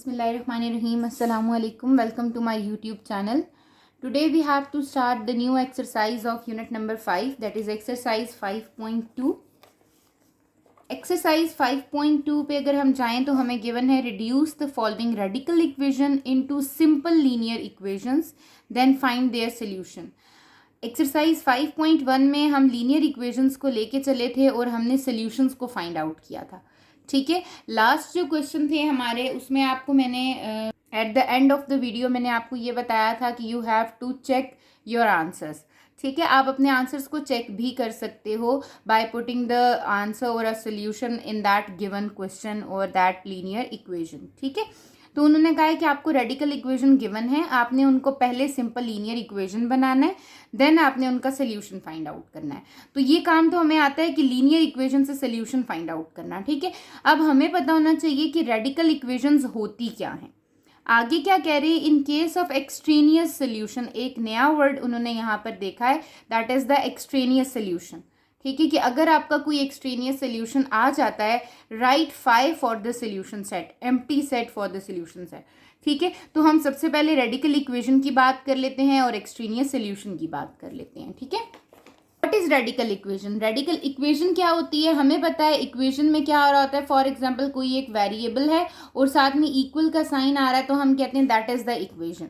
Bismillahirrahmanirrahim. Assalamu alaikum. Welcome to my YouTube channel. Today we have to start the new exercise of unit number 5, that is exercise 5.2. Exercise 5.2 पे अगर हम जाएं तो हमें given है reduce the following radical equation into simple linear equations then find their solution. Exercise 5.1 में हम linear equations को लेके चले थे और हमने सॉल्यूशंस को फाइंड आउट किया था। ठीक है, लास्ट जो क्वेश्चन थे हमारे उसमें आपको मैंने at the end of the video मैंने आपको ये बताया था कि you have to check your answers. ठीक है, आप अपने आंसर्स को चेक भी कर सकते हो बाय पुटिंग द आंसर और a solution in that given question और दैट लीनियर इक्वेशन। ठीक है, तो उन्होंने कहा है कि आपको रेडिकल इक्वेशन गिवन है, आपने उनको पहले सिंपल लीनियर इक्वेशन बनाना है, देन आपने उनका सोल्यूशन फाइंड आउट करना है। तो ये काम तो हमें आता है कि लीनियर इक्वेशन से सोल्यूशन फाइंड आउट करना। ठीक है, अब हमें पता होना चाहिए कि रेडिकल इक्वेशंस होती क्या हैं। आगे क्या कह रहे हैं, in case of extraneous solution, एक नया वर्ड उन्होंने यहाँ पर देखा है, that is the extraneous solution. ठीक है, कि अगर आपका कोई एक्सट्रेनियस सोल्यूशन आ जाता है, right 5 for the solution set, empty set for the solution set. ठीक है, तो हम सबसे पहले रेडिकल इक्वेशन की बात कर लेते हैं और एक्सट्रेनियस सोल्यूशन की बात कर लेते हैं। ठीक है, what is radical equation? Radical equation क्या होती है, हमें पता है इक्वेशन में क्या आ रहा होता है। फॉर एग्जांपल कोई एक वेरिएबल है और साथ में इक्वल का साइन आ रहा है तो हम कहते हैं दैट इज द इक्वेशन।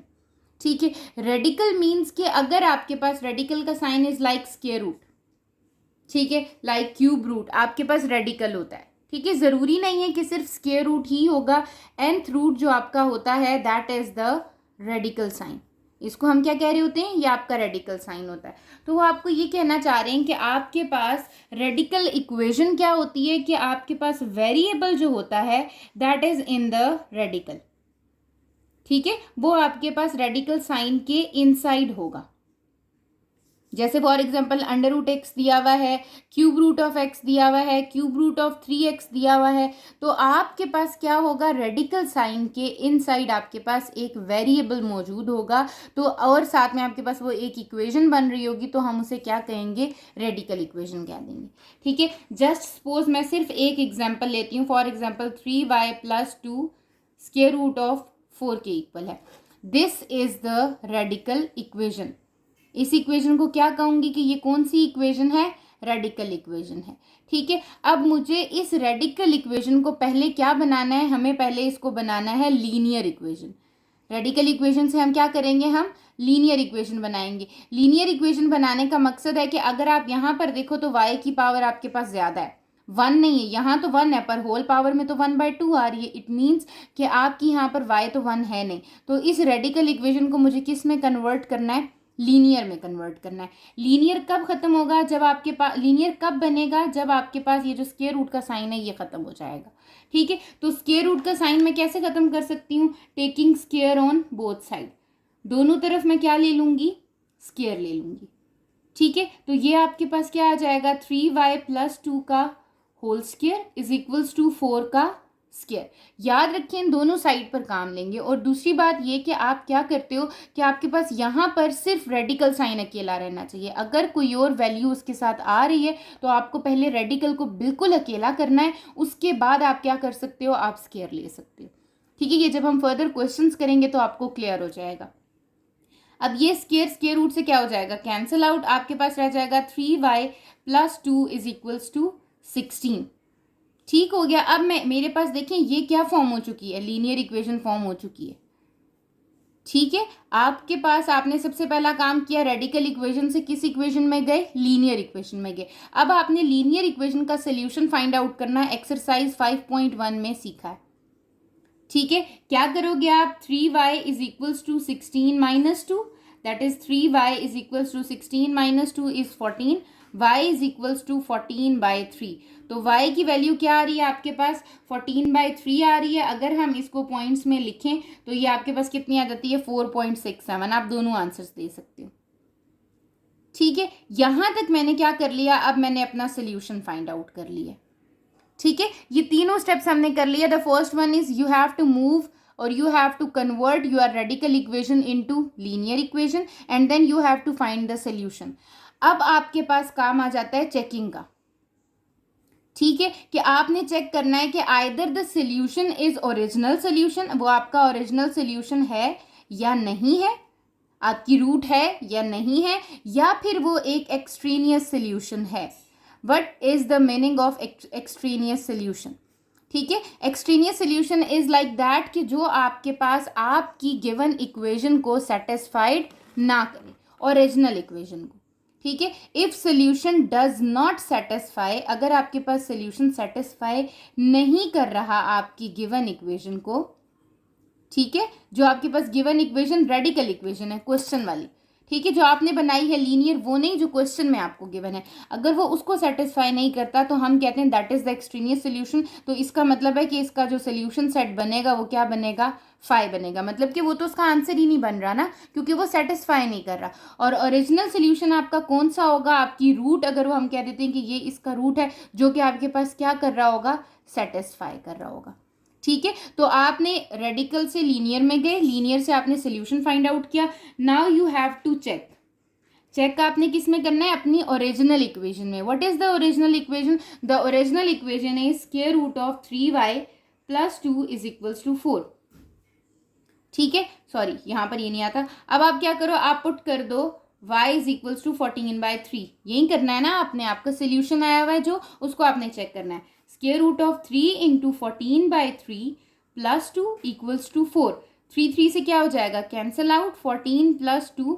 ठीक है, रेडिकल मीन्स कि अगर आपके पास रेडिकल का sign is like square root, ठीक है, लाइक क्यूब रूट, आपके पास रेडिकल होता है। ठीक है, जरूरी नहीं है कि सिर्फ स्क्वायर रूट ही होगा, nth रूट जो आपका होता है that is the radical sign. इसको हम क्या कह रहे होते हैं, ये आपका रेडिकल साइन होता है। तो वो आपको ये कहना चाह रहे हैं कि आपके पास रेडिकल इक्वेशन क्या होती है, कि आपके पास वेरिएबल जो होता है that is in the radical. ठीक है, वो आपके पास रेडिकल साइन के इनसाइड होगा। जैसे for example under root x दिया हुआ है, क्यूब रूट ऑफ एक्स दिया हुआ है, क्यूब रूट ऑफ 3x दिया हुआ है, तो आपके पास क्या होगा, रेडिकल साइन के इनसाइड आपके पास एक वेरिएबल मौजूद होगा। तो और साथ में आपके पास वो एक इक्वेशन बन रही होगी, तो हम उसे क्या कहेंगे, रेडिकल इक्वेशन कह देंगे। ठीक है, जस्ट सपोज मैं सिर्फ एक एग्जाम्पल लेती हूँ। For example 3y + 2 square root of 4 के इक्वल है। This is the radical equation. इस इक्वेशन को क्या कहूंगी कि ये कौन सी इक्वेशन है, रेडिकल इक्वेशन है। ठीक है, अब मुझे इस रेडिकल इक्वेशन को पहले क्या बनाना है, हमें पहले इसको बनाना है लीनियर इक्वेशन। रेडिकल इक्वेशन से हम क्या करेंगे, हम लीनियर इक्वेशन बनाएंगे। लीनियर इक्वेशन बनाने का मकसद है कि अगर आप यहाँ पर देखो तो y की पावर आपके पास ज्यादा है, 1 नहीं है, यहाँ तो 1 है पर होल पावर में तो 1/2 आ रही है। इट मीन्स कि आपकी यहाँ पर y तो 1 है नहीं। तो इस रेडिकल इक्वेशन को मुझे किस में कन्वर्ट करना है, लीनियर में कन्वर्ट करना है। लीनियर कब खत्म होगा, जब आपके पास, लीनियर कब बनेगा, जब आपके पास ये जो स्क्वायर रूट का साइन है ये खत्म हो जाएगा। ठीक है, तो स्क्वायर रूट का साइन मैं कैसे खत्म कर सकती हूँ, taking square on both side, दोनों तरफ मैं क्या ले लूंगी, स्क्वायर ले लूंगी। ठीक है, तो ये आपके पास क्या आ जाएगा, 3y + 2 का whole square is equals to 4 का स्क्वायर। याद रखें, इन दोनों साइड पर काम लेंगे। और दूसरी बात ये कि आप क्या करते हो कि आपके पास यहाँ पर सिर्फ रेडिकल साइन अकेला रहना चाहिए। अगर कोई और वैल्यू उसके साथ आ रही है तो आपको पहले रेडिकल को बिल्कुल अकेला करना है, उसके बाद आप क्या कर सकते हो, आप स्क्वायर ले सकते हो। ठीक है, ये जब हम फर्दर क्वेश्चंस करेंगे तो आपको क्लियर हो जाएगा। अब ये स्क्वायर रूट से क्या हो जाएगा, कैंसिल आउट, आपके पास रह जाएगा 3y + 2 इज इक्वल्स टू 16। ठीक हो गया। अब मेरे पास देखें ये क्या फॉर्म हो चुकी है, लीनियर इक्वेशन फॉर्म हो चुकी है। ठीक है, आपके पास, आपने सबसे पहला काम किया, रेडिकल इक्वेशन से किस इक्वेशन में गए, लीनियर इक्वेशन में गए। अब आपने लीनियर इक्वेशन का सोल्यूशन फाइंड आउट करना है, एक्सरसाइज 5.1 में सीखा है। ठीक है, क्या करोगे आप, 3y is equals to 16 - 2, that is 3y is equals to 16 - 2 is 14, y is equals to 14/3। तो y की वैल्यू क्या आ रही है आपके पास, 14/3 आ रही है। अगर हम इसको पॉइंट्स में लिखें तो ये आपके पास कितनी आ जाती है, 4.67। आप दोनों आंसर्स दे सकते हो। ठीक है, यहां तक मैंने क्या कर लिया, अब मैंने अपना सोल्यूशन फाइंड आउट कर लिया। ठीक है, ये तीनों स्टेप्स हमने कर लिया। The first one is you have to move और you have to convert your radical equation into linear equation and then you have to find the solution। अब आपके पास काम आ जाता है चेकिंग का। ठीक है, कि आपने चेक करना है कि either the solution is original solution, वो आपका ओरिजिनल सोल्यूशन है या नहीं है, आपकी रूट है या नहीं है, या फिर वो एक एक्सट्रेनियस सोल्यूशन है। What is the meaning of extraneous solution? ठीक है, extraneous solution is like that कि जो आपके पास आपकी गिवन इक्वेशन को सेटिस्फाइड ना करे, ओरिजिनल इक्वेशन को। ठीक है, if solution does not satisfy, अगर आपके पास सोल्यूशन सेटिस्फाई नहीं कर रहा आपकी गिवन इक्वेशन को, ठीक है, जो आपके पास गिवन इक्वेशन रेडिकल इक्वेशन है, क्वेश्चन वाली, ठीक है, जो आपने बनाई है लीनियर, वो नहीं जो क्वेश्चन में आपको गिवन है, अगर वो उसको सेटिस्फाई नहीं करता तो हम कहते हैं that is the extraneous solution. तो इसका मतलब है कि इसका जो सोल्यूशन सेट बनेगा वो क्या बनेगा? फाई बनेगा। मतलब कि वो तो उसका आंसर ही नहीं बन रहा ना, क्योंकि वो सेटिस्फाई नहीं कर रहा। और ओरिजिनल सोल्यूशन आपका कौन सा होगा? आपकी रूट, अगर वो हम कह देते हैं कि ये इसका रूट है, जो कि आपके पास क्या कर रहा होगा? सेटिस्फाई कर रहा होगा। ठीक है, तो आपने रेडिकल से लीनियर में गए, लीनियर से आपने सोल्यूशन फाइंड आउट किया। Now you have to check, check आपने किस में करना है? अपनी ओरिजिनल इक्वेशन में। What is the original equation? The original equation is square root of 3y + 2 is to 4। ठीक है, सॉरी यहाँ पर ये नहीं आता। अब आप क्या करो, आप पुट कर दो y इज टू 14/3, यही करना है ना आपने। आपका सोल्यूशन आया हुआ है जो, उसको आपने चेक करना है। Square root of 3 × 14/3 + 2 = 4। 3 से क्या हो जाएगा? Cancel out. 14 + 2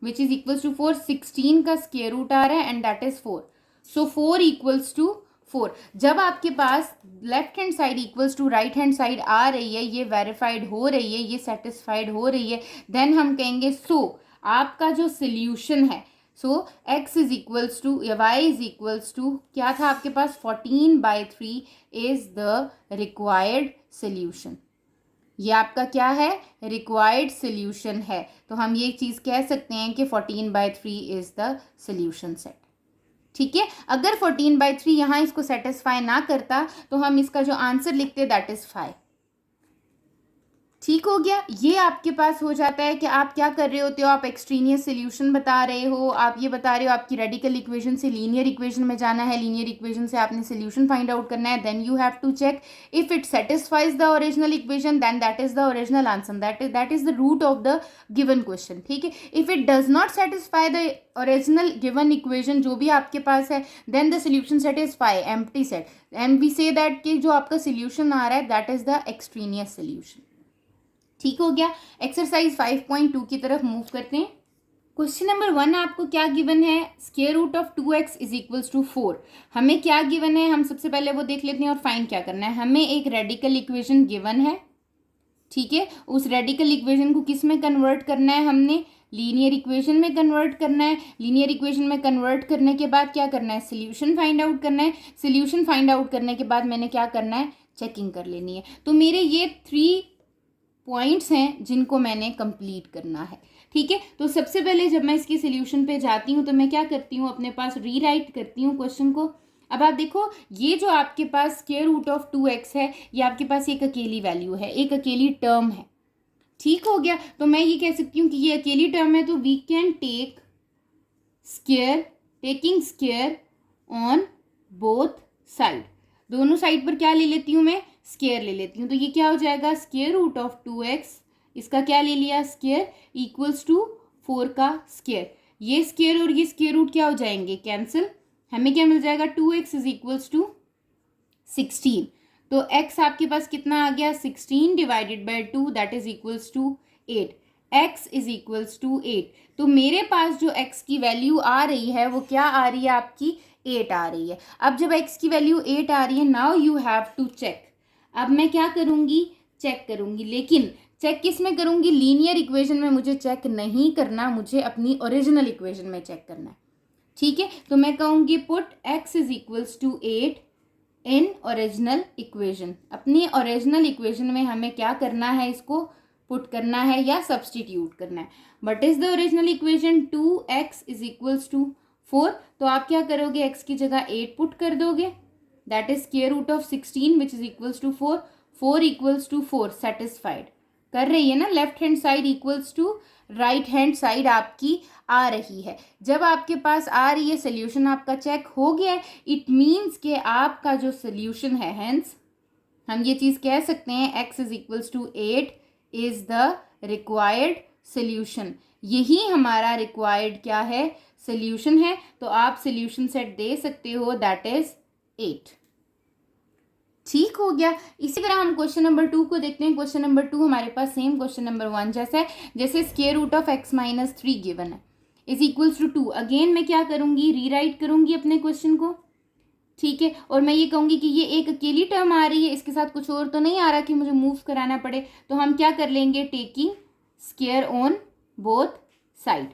which is to 4, 16 का स्क्वायर रूट आ रहा है एंड दैट इज 4। सो 4 = 4। जब आपके पास left hand side equals to right hand side आ रही है, ये वेरीफाइड हो रही है, ये सेटिस्फाइड हो रही है, देन हम कहेंगे सो आपका जो सोल्यूशन है, सो x इज इक्वल्स टू या y इज इक्वल्स टू क्या था आपके पास? 14/3 इज द रिक्वायर्ड सोल्यूशन। ये आपका क्या है? रिक्वायर्ड सोल्यूशन है। तो हम ये चीज़ कह सकते हैं कि 14/3 इज द सोल्यूशन सेट। ठीक है, अगर 14/3 यहाँ इसको सेटिस्फाई ना करता तो हम इसका जो आंसर लिखते दैट इज 5। ठीक हो गया। ये आपके पास हो जाता है कि आप क्या कर रहे होते हो, आप एक्सट्रेनियस सोल्यूशन बता रहे हो, आप ये बता रहे हो आपकी रेडिकल इक्वेशन से लीनियर इक्वेशन में जाना है, लीनियर इक्वेशन से आपने सोल्यूशन फाइंड आउट करना है, then you have to check if it satisfies the original equation, then that is the original answer, that is the root of the given question. ठीक है, if it does not satisfy the original given equation जो भी आपके पास है, then the solution set is 5, empty set, and we say that कि जो आपका सोल्यूशन आ रहा है that is the extraneous solution. ठीक हो गया। एक्सरसाइज 5.2 की तरफ मूव करते हैं। क्वेश्चन नंबर 1 आपको क्या गिवन है? Square root of 2x is to 4। हमें क्या गिवन है, हम सबसे पहले वो देख लेते हैं और फाइंड क्या करना है। हमें एक रेडिकल इक्वेशन गिवन है, ठीक है, उस रेडिकल इक्वेशन को किस में कन्वर्ट करना है? हमने लीनियर इक्वेशन में कन्वर्ट करना है। लीनियर इक्वेशन में कन्वर्ट करने के बाद क्या करना है? सोल्यूशन फाइंड आउट करना है। सोल्यूशन फाइंड आउट करने के बाद मैंने क्या करना है? चेकिंग कर लेनी है। तो मेरे ये 3 पॉइंट्स हैं जिनको मैंने कंप्लीट करना है। ठीक है, तो सबसे पहले जब मैं इसकी सोल्यूशन पे जाती हूँ तो मैं क्या करती हूँ? अपने पास रीराइट करती हूँ क्वेश्चन को। अब आप देखो, ये जो आपके पास स्क्वायर रूट ऑफ 2x है, ये आपके पास एक अकेली वैल्यू है, एक अकेली टर्म है। ठीक हो गया, तो मैं ये कह सकती हूँ कि ये अकेली टर्म है, तो we can take square, taking square on both side. दोनों साइड पर क्या ले लेती हूँ मैं? स्क्वायर ले लेती हूँ। तो ये क्या हो जाएगा? स्क्वायर रूट ऑफ 2x, इसका क्या ले लिया? स्क्वायर, इक्वल्स टू 4 का स्क्वायर। ये स्क्वायर और ये स्क्वायर रूट क्या हो जाएंगे? कैंसिल। हमें क्या मिल जाएगा? 2x is equals to 16। तो x आपके पास कितना आ गया? 16 divided by 2 that is equals to 8। x is equals to 8। तो मेरे पास जो x की वैल्यू आ रही है वो क्या आ रही है? आपकी 8 आ रही है। अब जब x की वैल्यू 8 आ रही है, now you have to check. अब मैं क्या करूंगी? चेक करूंगी, लेकिन चेक किस में करूंगी? लीनियर इक्वेशन में मुझे चेक नहीं करना, मुझे अपनी ओरिजिनल इक्वेशन में चेक करना है। ठीक है, तो मैं कहूंगी put x is equals to 8 in original equation. अपनी ओरिजिनल इक्वेशन में हमें क्या करना है? इसको पुट करना है या सब्सटीट्यूट करना है। But is the original equation 2x is equals to 4। तो आप क्या करोगे? x की जगह 8 पुट कर दोगे, that is square root of 16 which is equals to 4। 4 equals to 4 satisfied. कर रही है ना, left hand side equals to right hand side आपकी आ रही है। जब आपके पास आ रही है, सोल्यूशन आपका चेक हो गया है, इट मीन्स कि आपका जो सोल्यूशन है, हेंस हम ये चीज़ कह सकते हैं x is equals to 8 is the required solution. यही हमारा रिक्वायर्ड क्या है, सोल्यूशन है। तो आप सोल्यूशन सेट दे सकते हो, दैट इज 8। ठीक हो गया। इसी तरह हम क्वेश्चन नंबर 2 को देखते हैं। क्वेश्चन नंबर 2 हमारे पास सेम क्वेश्चन नंबर 1 जैसा है, जैसे square root of x minus 3 given है इज इक्वल्स टू 2। अगेन मैं क्या करूंगी, रीराइट करूंगी अपने क्वेश्चन को, ठीक है। और मैं ये कहूंगी कि ये एक अकेली टर्म आ रही है, इसके साथ कुछ और तो नहीं आ रहा कि मुझे मूव कराना पड़े, तो हम क्या कर लेंगे, taking square on both side,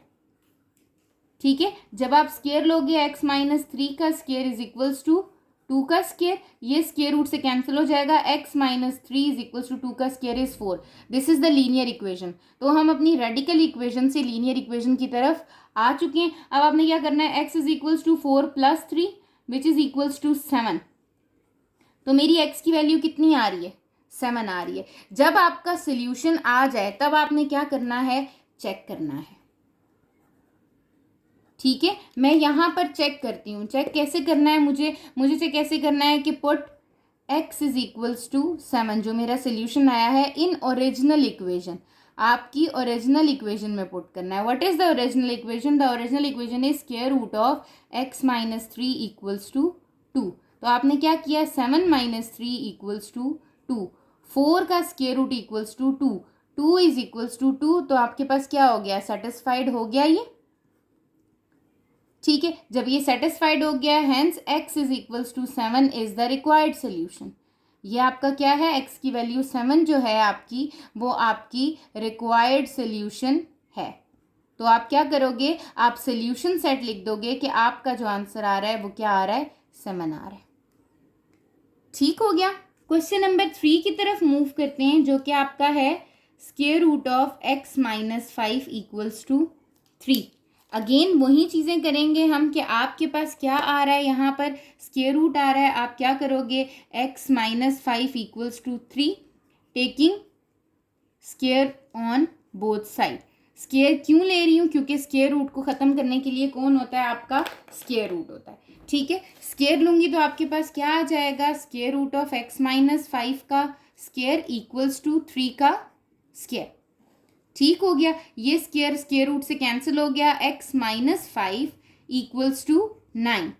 ठीक है। जब आप स्क्वायर लोगे x माइनस 3 का स्क्वायर इज इक्वल्स टू 2 का स्क्वायर, ये स्क्वायर रूट से कैंसिल हो जाएगा, x minus 3 is equals to 2 का square is 4। This is the linear equation. तो हम अपनी रेडिकल इक्वेशन से लीनियर इक्वेशन की तरफ आ चुके हैं। अब आपने क्या करना है, x is equals to 4 plus 3 which is equals to 7। तो मेरी x की वैल्यू कितनी आ रही है, 7 आ रही है। जब आपका सोल्यूशन आ जाए तब आपने क्या करना है, चेक करना है, ठीक है। मैं यहाँ पर चेक करती हूँ, चेक कैसे करना है, मुझे चेक कैसे करना है कि put x is equals to 7 जो मेरा सोल्यूशन आया है इन ओरिजिनल इक्वेशन, आपकी ओरिजिनल इक्वेशन में पुट करना है। What is the original equation, the original equation is square root of x minus 3 equals to 2। तो आपने क्या किया, 7 माइनस 3 इक्वल्स टू 2, 4 का square root equals to 2, 2 is equals to 2। तो आपके पास क्या हो गया, सेटिस्फाइड हो गया ये, ठीक है। जब ये सेटिस्फाइड हो गया, hence x is equals to 7 is the required solution. ये आपका क्या है, x की वैल्यू 7 जो है आपकी, वो आपकी रिक्वायर्ड सोल्यूशन है। तो आप क्या करोगे, आप सोल्यूशन सेट लिख दोगे कि आपका जो आंसर आ रहा है वो क्या आ रहा है, 7 आ रहा है। ठीक हो गया। क्वेश्चन नंबर 3 की तरफ मूव करते हैं, जो कि आपका है square root of x minus 5 equals to 3। Again वही चीज़ें करेंगे हम कि आपके पास क्या आ रहा है, यहाँ पर स्क्वायर रूट आ रहा है, आप क्या करोगे, x minus 5 equals to 3 taking square on both side. Square क्यों ले रही हूँ, क्योंकि स्क्वायर रूट को ख़त्म करने के लिए कौन होता है, आपका स्क्वायर रूट होता है, ठीक है। स्क्वायर लूँगी तो आपके पास क्या आ जाएगा, square root of x minus 5 का स्क्वायर इक्वल्स टू 3 का स्क्वायर। ठीक हो गया। ये स्क्वायर स्क्वायर रूट से कैंसिल हो गया, x माइनस 5 इक्वल्स टू 9।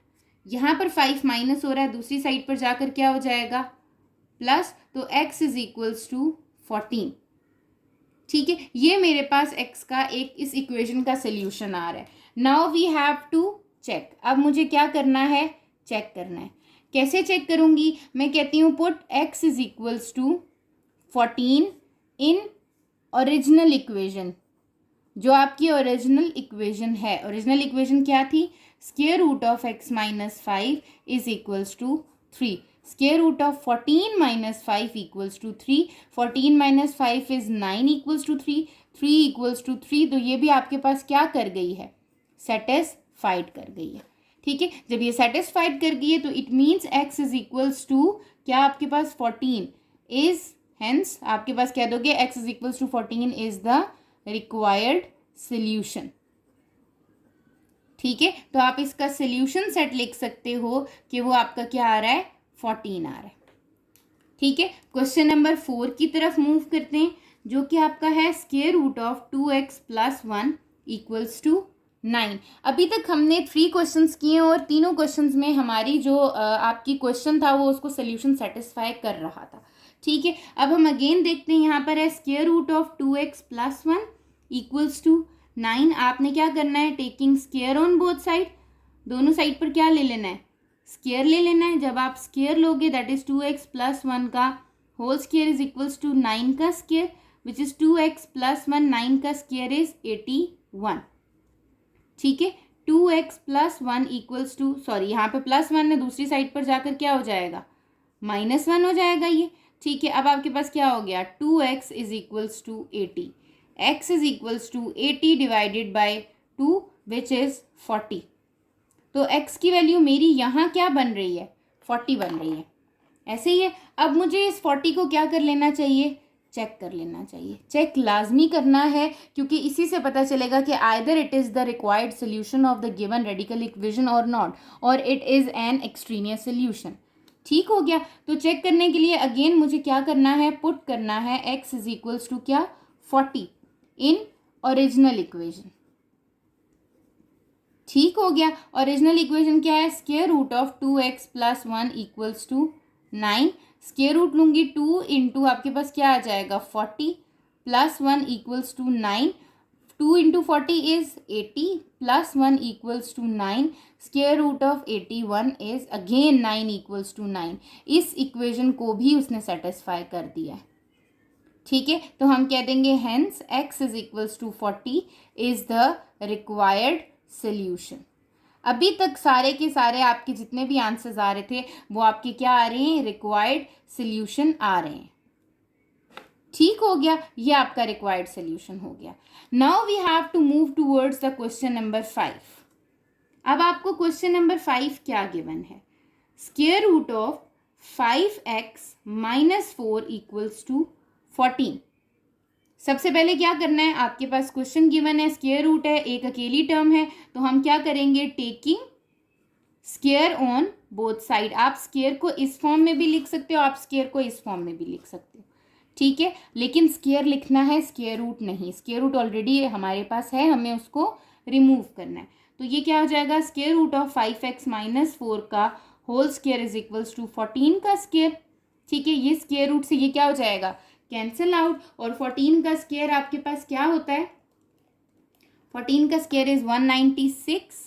यहाँ पर 5 माइनस हो रहा है, दूसरी साइड पर जाकर क्या हो जाएगा, प्लस। तो x इज इक्वल्स टू 14, ठीक है। ये मेरे पास x का एक इस इक्वेशन का सोल्यूशन आ रहा है। Now we have to check. अब मुझे क्या करना है, चेक करना है। कैसे चेक करूंगी, मैं कहती हूँ put x is equals to 14 in original equation. जो आपकी ओरिजिनल इक्वेशन है, ओरिजिनल इक्वेशन क्या थी, square root of x minus 5 is equals to 3। Square root of 14 minus 5 equals to 3। 14 minus 5 is 9 equals to 3, 3 equals to 3। तो ये भी आपके पास क्या कर गई है, सेटिस्फाइड कर गई है, ठीक है। जब ये सेटिस्फाइड कर गई है तो it means x is equals to क्या, आपके पास 14 इज, हेंस आपके पास कह दोगे x is equals to 14 is the required solution, ठीक है। तो आप इसका सोल्यूशन सेट लिख सकते हो कि वो आपका क्या आ रहा है, 14 आ रहा है, ठीक है। क्वेश्चन नंबर 4 की तरफ मूव करते हैं, जो कि आपका है square root of 2x plus 1 equals to 9। अभी तक हमने 3 क्वेश्चंस किए और तीनों क्वेश्चंस में हमारी जो आपकी क्वेश्चन था वो उसको सोल्यूशन सेटिस्फाई कर रहा था, ठीक है। अब हम अगेन देखते हैं, यहाँ पर है square root of 2x plus 1 equals to 9। आपने क्या करना है, taking square on both side, दोनों साइड पर क्या ले लेना है, स्क्वायर ले लेना है। जब आप स्क्वायर लोगे दैट इज 2x प्लस 1 का whole square is equals to 9 का square which is 2x plus 1, 9 का स्क्वायर इज 81, ठीक है। 2x plus 1 equals to, sorry यहाँ पे प्लस 1 है, दूसरी साइड पर जाकर क्या हो जाएगा, माइनस 1 हो जाएगा ये, ठीक है। अब आपके पास क्या हो गया, 2x is equals to 80, x is equals to 80 divided by 2 which is 40। तो x की वैल्यू मेरी यहाँ क्या बन रही है, 40 बन रही है, ऐसे ही है। अब मुझे इस 40 को क्या कर लेना चाहिए, चेक कर लेना चाहिए। चेक लाजमी करना है क्योंकि इसी से पता चलेगा कि either it is the required solution of the given radical equation और नॉट, और it is an extraneous solution. ठीक हो गया। तो चेक करने के लिए अगेन मुझे क्या करना है, पुट करना है x इज इक्वल्स टू क्या 40 इन ओरिजिनल इक्वेशन। ठीक हो गया। ओरिजिनल इक्वेशन क्या है, square root of 2x plus 1 equals to 9। Square root लूंगी 2 इंटू आपके पास क्या आ जाएगा 40 प्लस 1 इक्वल्स टू 9। 2 इंटू 40 is 80 plus 1 equals to 9। Square root of 81 is again 9 equals to 9। इस इक्वेशन को भी उसने सेटिस्फाई कर दिया है। ठीक है, तो हम कह देंगे hence x is equals to 40 is the required solution. अभी तक सारे के सारे आपके जितने भी आंसर्स आ रहे थे वो आपके क्या आ रहे हैं, रिक्वायर्ड सोल्यूशन आ रहे हैं। ठीक हो गया, ये आपका रिक्वायर्ड सोल्यूशन हो गया। Now we have to move towards the question number 5। अब आपको क्वेश्चन नंबर 5 क्या गिवन है, square root of 5x minus 4 equals to 14। सबसे पहले क्या करना है, आपके पास क्वेश्चन गिवन है, स्क्वायर रूट है, एक अकेली टर्म है, तो हम क्या करेंगे, taking square on both side. आप स्क्वायर को इस फॉर्म में भी लिख सकते हो, आप स्क्वायर को इस फॉर्म में भी लिख सकते हो। ठीक है, लेकिन स्क्वायर लिखना है, स्क्वायर रूट नहीं। स्क्वायर रूट ऑलरेडी हमारे पास है, हमें उसको रिमूव करना है। तो ये क्या हो जाएगा, square root of 5x minus 4 का whole square is equals to 14 का स्क्वायर। ठीक है, ये स्क्वायर रूट से ये क्या हो जाएगा, कैंसिल आउट। और 14 का स्क्वायर आपके पास क्या होता है, 14 का स्क्वायर इज 196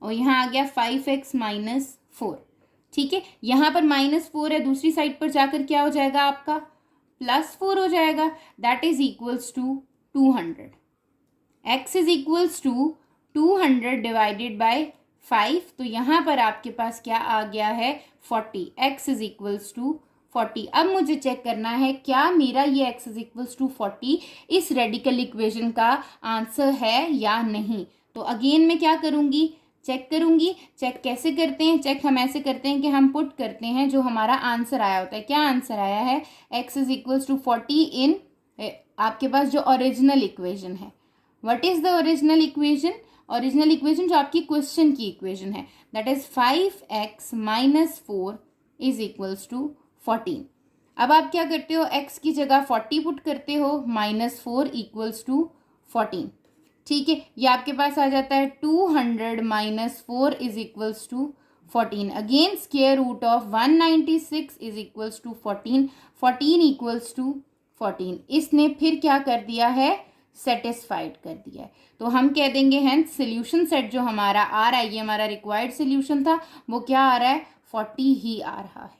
और यहाँ आ गया 5x माइनस 4। ठीक है, यहाँ पर -4 है, दूसरी साइड पर जाकर क्या हो जाएगा आपका +4 हो जाएगा। That is equals to 200। x is equals to 200 divided by 5, तो यहाँ पर आपके पास क्या आ गया है 40। x is equals to 40। अब मुझे चेक करना है क्या मेरा ये x इज इक्वल्स टू 40 इस रेडिकल इक्वेशन का आंसर है या नहीं। तो अगेन मैं क्या करूँगी, चेक करूँगी। चेक कैसे करते हैं, चेक हम ऐसे करते हैं कि हम पुट करते हैं जो हमारा आंसर आया होता है। क्या आंसर आया है, x is equals to 40 in आपके पास जो ओरिजिनल इक्वेशन है। What is the original equation, original equation जो आपकी क्वेश्चन की इक्वेशन है, that is 5x minus 4 is equals to 14। अब आप क्या करते हो, x की जगह 40 पुट करते हो, -4 इक्वल्स टू 14। ठीक है, ये आपके पास आ जाता है 200 minus 4 is equals to 14। Again square root of 196 is equals to 14। 14 equals to 14। इसने फिर क्या कर दिया है, सेटिस्फाइड कर दिया है। तो हम कह देंगे हेंस सोल्यूशन सेट जो हमारा आ रहा है, ये हमारा रिक्वायर्ड सोल्यूशन था, वो क्या आ रहा है 40 ही आ रहा है।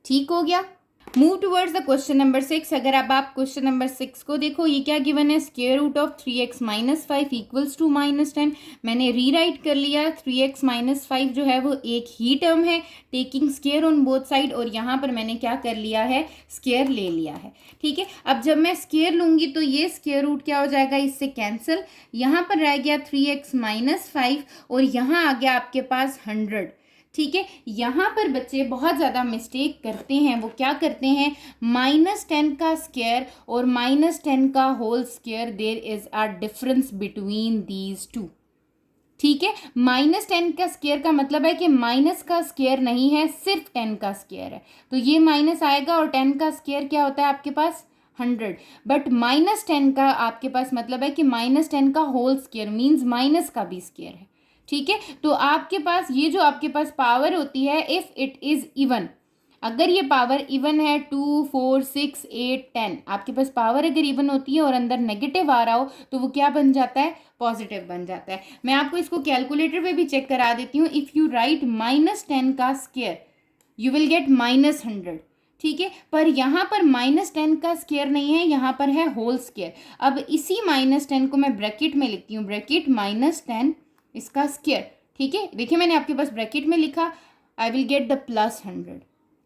ठीक हो गया। Move towards the question number 6। अगर अब आप क्वेश्चन नंबर 6 को देखो, ये क्या गिवन है, square root of 3x minus 5 equals to -10। मैंने रीराइट कर लिया, 3x माइनस 5 जो है वो एक ही टर्म है, taking square on both side, और यहाँ पर मैंने क्या कर लिया है, स्क्वायर ले लिया है। ठीक है, अब जब मैं स्क्वायर लूँगी तो ये स्क्वायर रूट क्या हो जाएगा, इससे कैंसिल। यहाँ पर रह गया 3x माइनस 5 और यहाँ आ गया आपके पास 100। ठीक है, यहाँ पर बच्चे बहुत ज़्यादा मिस्टेक करते हैं। वो क्या करते हैं, -10 का स्क्वायर और -10 का whole square, there is a difference between these two. ठीक है, -10 का स्क्वायर का मतलब है कि माइनस का स्क्वायर नहीं है, सिर्फ 10 का स्क्वायर है, तो ये माइनस आएगा। और 10 का स्क्वायर क्या होता है आपके पास 100, बट -10 का आपके पास मतलब है कि -10 का होल स्क्वायर मीन्स माइनस का भी स्क्वायर है। ठीक है, तो आपके पास ये जो आपके पास पावर होती है, इफ़ इट इज़ इवन, अगर ये पावर इवन है 2, 4, 6, 8, 10, आपके पास पावर अगर इवन होती है और अंदर नेगेटिव आ रहा हो तो वो क्या बन जाता है, पॉजिटिव बन जाता है। मैं आपको इसको कैलकुलेटर पे भी चेक करा देती हूँ। इफ़ यू राइट -10 का स्क्वायर यू विल गेट -100। ठीक है, पर यहाँ पर -10 का स्क्वायर नहीं है, यहाँ पर है होल स्क्वायर। अब इसी -10 को मैं ब्रैकेट में लिखती हूँ, ब्रैकेट -10 इसका स्क्वायर। ठीक है, देखिए मैंने आपके पास ब्रैकेट में लिखा, आई विल गेट द +100।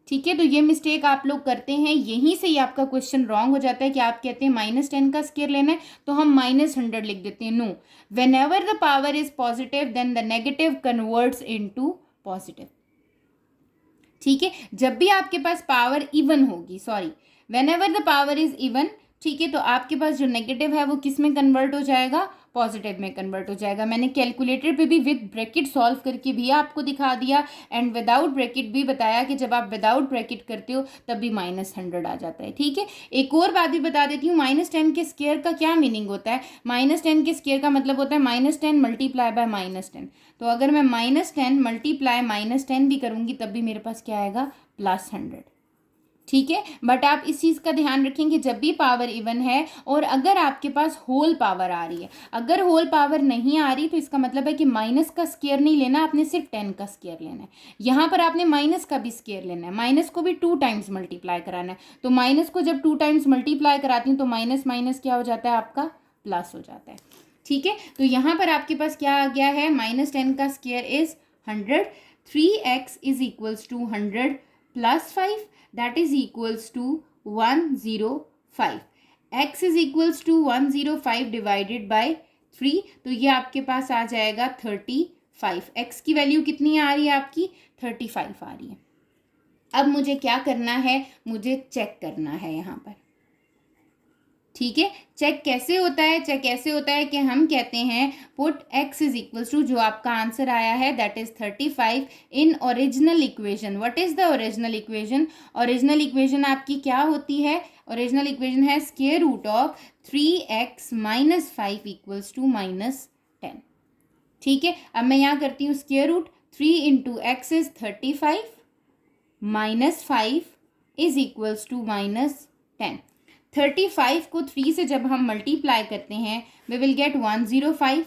ठीक है, तो ये मिस्टेक आप लोग करते हैं, यहीं से ही आपका क्वेश्चन रॉन्ग हो जाता है कि आप कहते हैं -10 का स्क्वायर लेना है तो हम -100 लिख देते हैं। No, whenever the power is positive then the negative converts into positive. ठीक है, जब भी आपके पास पावर इवन होगी, sorry, whenever the power is even, ठीक है, तो आपके पास जो नेगेटिव है वो किस में कन्वर्ट हो जाएगा, पॉजिटिव में कन्वर्ट हो जाएगा। मैंने कैलकुलेटर पे भी विद ब्रैकेट सॉल्व करके भी आपको दिखा दिया एंड विदाउट ब्रैकेट भी बताया कि जब आप विदाउट ब्रैकेट करते हो तब भी -100 आ जाता है, ठीक है। एक और बात भी बता देती हूँ, -10 के स्क्वायर का क्या मीनिंग होता है। -10 के स्क्वायर का मतलब होता है -10 मल्टीप्लाई बाय -10। तो अगर मैं -10 मल्टीप्लाई -10 भी करूँगी तब भी मेरे पास क्या आएगा, +100, ठीक है। बट आप इस चीज़ का ध्यान रखें कि जब भी पावर इवन है और अगर आपके पास होल पावर आ रही है, अगर होल पावर नहीं आ रही तो इसका मतलब है कि माइनस का स्क्वायर नहीं लेना, आपने सिर्फ 10 का स्क्वायर लेना है। यहाँ पर आपने माइनस का भी स्क्वायर लेना है, माइनस को भी 2 टाइम्स मल्टीप्लाई कराना है। तो माइनस को जब 2 टाइम्स मल्टीप्लाई कराती हूँ तो माइनस माइनस क्या हो जाता है, आपका प्लस हो जाता है, ठीक है। तो यहाँ पर आपके पास क्या आ गया है, -10 का square is 100, 3x is equals to 100 + 5 that is equals to 105. x is equals to 105 divided by 3, तो ये आपके पास आ जाएगा 35। x की वैल्यू कितनी आ रही है आपकी, 35 आ रही है। अब मुझे क्या करना है, मुझे चेक करना है यहाँ पर, ठीक है। चेक कैसे होता है, चेक ऐसे होता है कि हम कहते हैं put x is equals to, जो आपका आंसर आया है that is 35 in original equation. What is the original equation, original equation आपकी क्या होती है, ओरिजिनल इक्वेशन है square root of 3x - 5 equals to -10, ठीक है। अब मैं यहाँ करती हूँ square root, 3 × x is 35 -5 is equals to -10। 35 को 3 से जब हम मल्टीप्लाई करते हैं we will get 105,